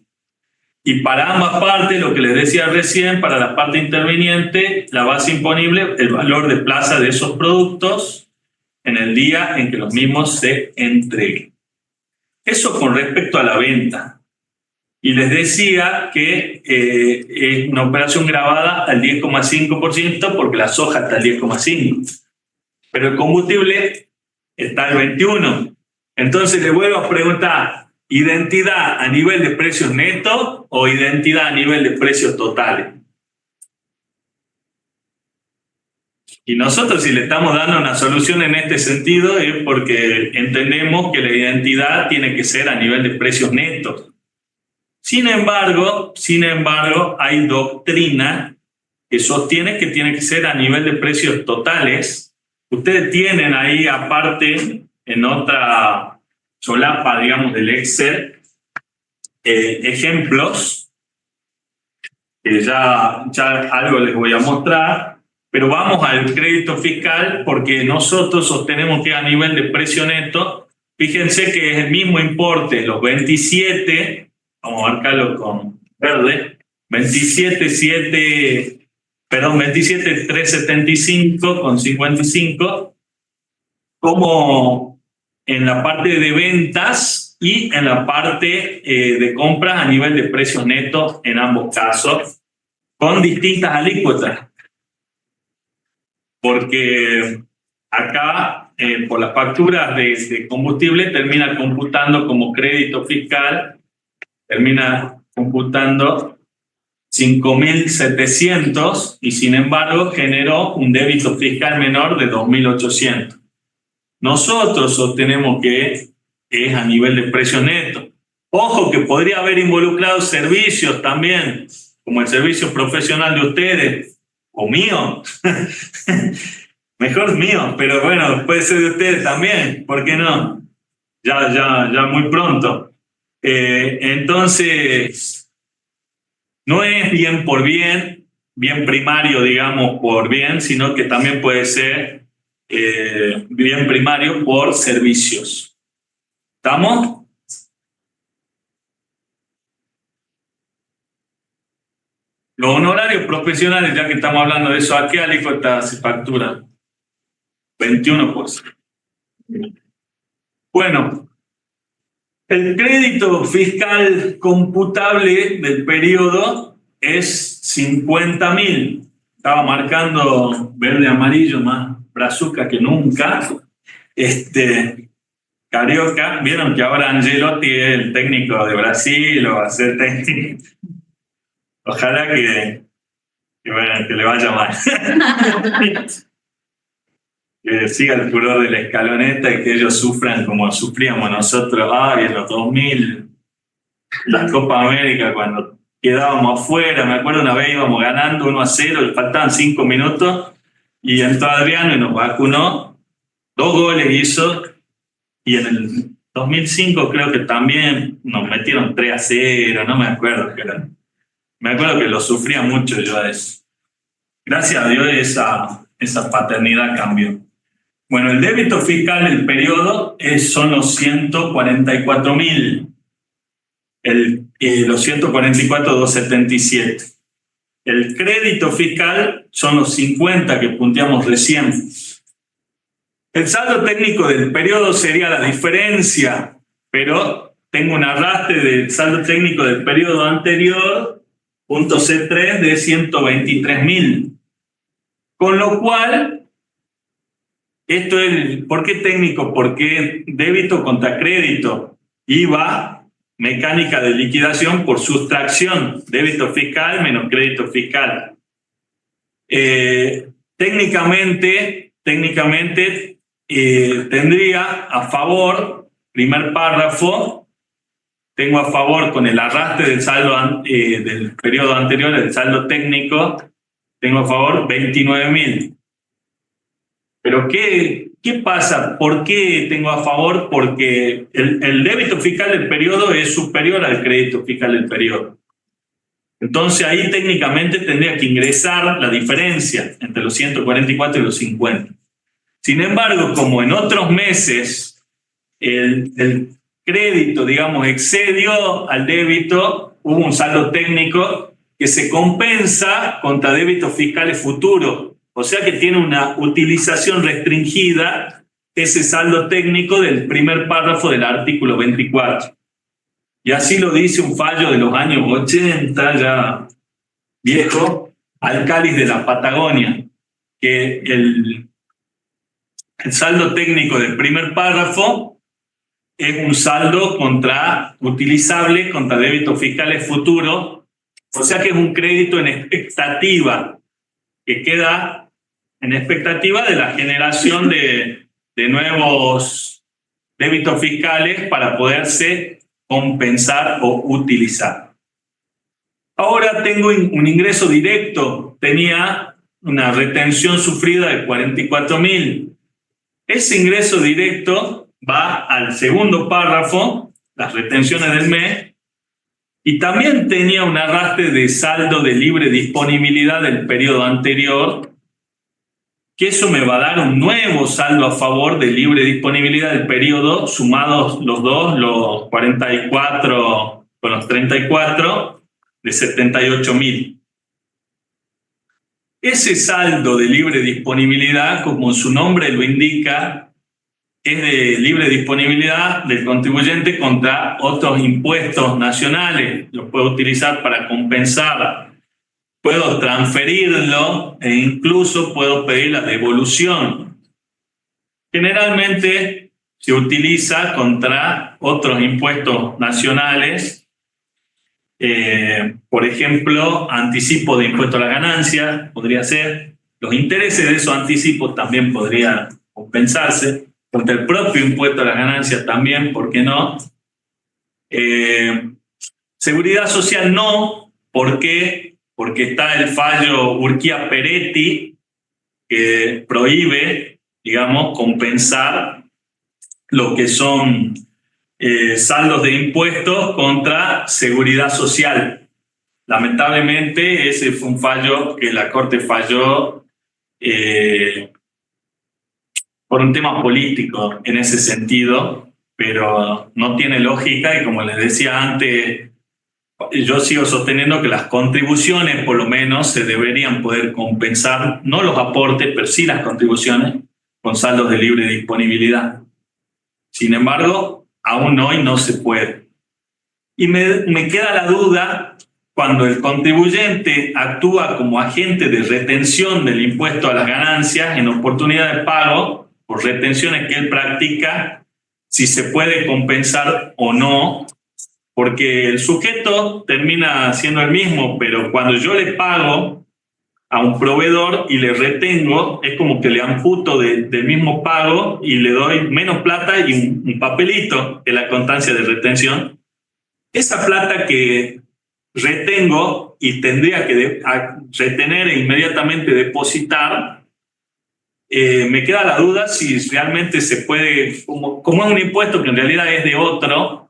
Y para ambas partes, lo que les decía recién, para la parte interviniente, la base imponible, el valor de plaza de esos productos en el día en que los mismos se entreguen. Eso con respecto a la venta. Y les decía que es una operación grabada al 10,5% porque la soja está al 10,5%. Pero el combustible está al 21%. Entonces les vuelvo a preguntar, ¿identidad a nivel de precios netos o identidad a nivel de precios totales? Y nosotros, si le estamos dando una solución en este sentido, es porque entendemos que la identidad tiene que ser a nivel de precios netos. Sin embargo, hay doctrina que sostiene que tiene que ser a nivel de precios totales. Ustedes tienen ahí, aparte, en otra solapa, digamos, del Excel, ejemplos, que ya algo les voy a mostrar, pero vamos al crédito fiscal porque nosotros sostenemos que a nivel de precio neto, fíjense que es el mismo importe, los 27, vamos a marcarlo con verde, 27,375 con 55, como en la parte de ventas y en la parte de compras a nivel de precios netos en ambos casos, con distintas alícuotas. Porque acá, por las facturas de combustible, termina computando como crédito fiscal, termina computando 5.700 y sin embargo generó un débito fiscal menor de 2.800. Nosotros sostenemos que es a nivel de precio neto. Ojo que podría haber involucrado servicios también, como el servicio profesional de ustedes, o mío. Mejor mío, pero bueno, puede ser de ustedes también, ¿por qué no? Ya muy pronto. Entonces, no es bien por bien primario, digamos, por bien, sino que también puede ser bien primario por servicios. ¿Estamos? Los honorarios profesionales, ya que estamos hablando de eso, ¿a qué alícuota se factura? 21%. Bueno, el crédito fiscal computable del periodo es 50.000. Estaba marcando verde amarillo, más brazuca que nunca. Carioca, vieron que ahora Angelotti es el técnico de Brasil o va a ser técnico. Ojalá que le vaya mal. Que siga el furor de la escaloneta y que ellos sufran como sufríamos nosotros en los 2000, la Copa América, cuando quedábamos afuera. Me acuerdo una vez íbamos ganando 1-0, le faltaban 5 minutos y entró Adriano y nos vacunó. 2 goles hizo y en el 2005 creo que también nos metieron 3-0, no me acuerdo qué era. Me acuerdo que lo sufría mucho yo a eso. Gracias a Dios esa paternidad cambió. Bueno, el débito fiscal del periodo son los 144.000, los 144.277. El crédito fiscal son los 50 que punteamos recién. El saldo técnico del periodo sería la diferencia, pero tengo un arrastre del saldo técnico del periodo anterior, punto C3, de 123.000. Con lo cual, esto es, ¿por qué técnico? Porque débito contra crédito, IVA, mecánica de liquidación por sustracción, débito fiscal menos crédito fiscal. Técnicamente, tendría a favor, primer párrafo, tengo a favor con el arrastre del saldo del periodo anterior, el saldo técnico, tengo a favor 29.000. Pero ¿qué pasa? ¿Por qué tengo a favor? Porque el débito fiscal del periodo es superior al crédito fiscal del periodo. Entonces ahí técnicamente tendría que ingresar la diferencia entre los 144 y los 50. Sin embargo, como en otros meses el crédito, digamos, excedió al débito, hubo un saldo técnico que se compensa contra débitos fiscales futuros. O sea que tiene una utilización restringida ese saldo técnico del primer párrafo del artículo 24. Y así lo dice un fallo de los años 80, ya viejo, al cáliz de la Patagonia, que el saldo técnico del primer párrafo es un saldo utilizable contra débitos fiscales futuros, o sea que es un crédito en expectativa, que queda en expectativa de la generación de nuevos débitos fiscales para poderse compensar o utilizar. Ahora tengo un ingreso directo, tenía una retención sufrida de 44.000. Ese ingreso directo va al segundo párrafo, las retenciones del mes, y también tenía un arrastre de saldo de libre disponibilidad del periodo anterior, que eso me va a dar un nuevo saldo a favor de libre disponibilidad del periodo, sumados los dos, los 44 con los 34, de 78.000. Ese saldo de libre disponibilidad, como su nombre lo indica, es de libre disponibilidad del contribuyente contra otros impuestos nacionales. Lo puedo utilizar para compensar, puedo transferirlo e incluso puedo pedir la devolución. Generalmente se utiliza contra otros impuestos nacionales, por ejemplo, anticipo de impuesto a la ganancia, podría ser. Los intereses de esos anticipos también podrían compensarse. contra el propio impuesto a las ganancias también, ¿por qué no? Seguridad social no, ¿por qué? Porque está el fallo Urquía-Peretti que prohíbe, digamos, compensar lo que son saldos de impuestos contra seguridad social. Lamentablemente, ese fue un fallo que la Corte falló por un tema político en ese sentido, pero no tiene lógica y como les decía antes, yo sigo sosteniendo que las contribuciones por lo menos se deberían poder compensar, no los aportes, pero sí las contribuciones con saldos de libre disponibilidad. Sin embargo, aún hoy no se puede. Y me queda la duda cuando el contribuyente actúa como agente de retención del impuesto a las ganancias en oportunidad de pago por retenciones que él practica, si se puede compensar o no, porque el sujeto termina siendo el mismo, pero cuando yo le pago a un proveedor y le retengo, es como que le amputo del mismo pago y le doy menos plata y un papelito, que es la constancia de retención. Esa plata que retengo y tendría que retener e inmediatamente depositar, me queda la duda si realmente se puede, como es un impuesto que en realidad es de otro,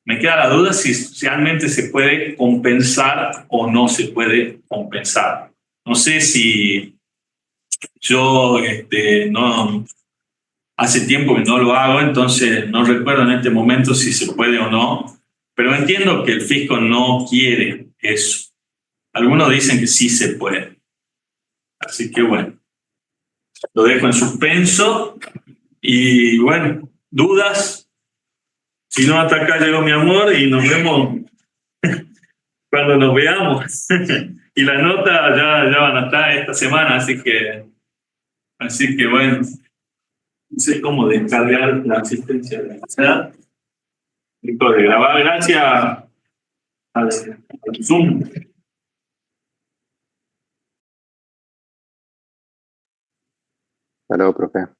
me queda la duda si realmente se puede compensar o no se puede compensar. No sé si yo no, hace tiempo que no lo hago, entonces no recuerdo en este momento si se puede o no, pero entiendo que el fisco no quiere eso. Algunos dicen que sí se puede. Así que bueno, lo dejo en suspenso y bueno, dudas. Si no, hasta acá llegó mi amor y nos vemos cuando nos veamos. Y las notas ya van a estar esta semana, así que bueno, no sé cómo descargar la asistencia de la de grabar gracias al Zoom. Hasta luego, profe.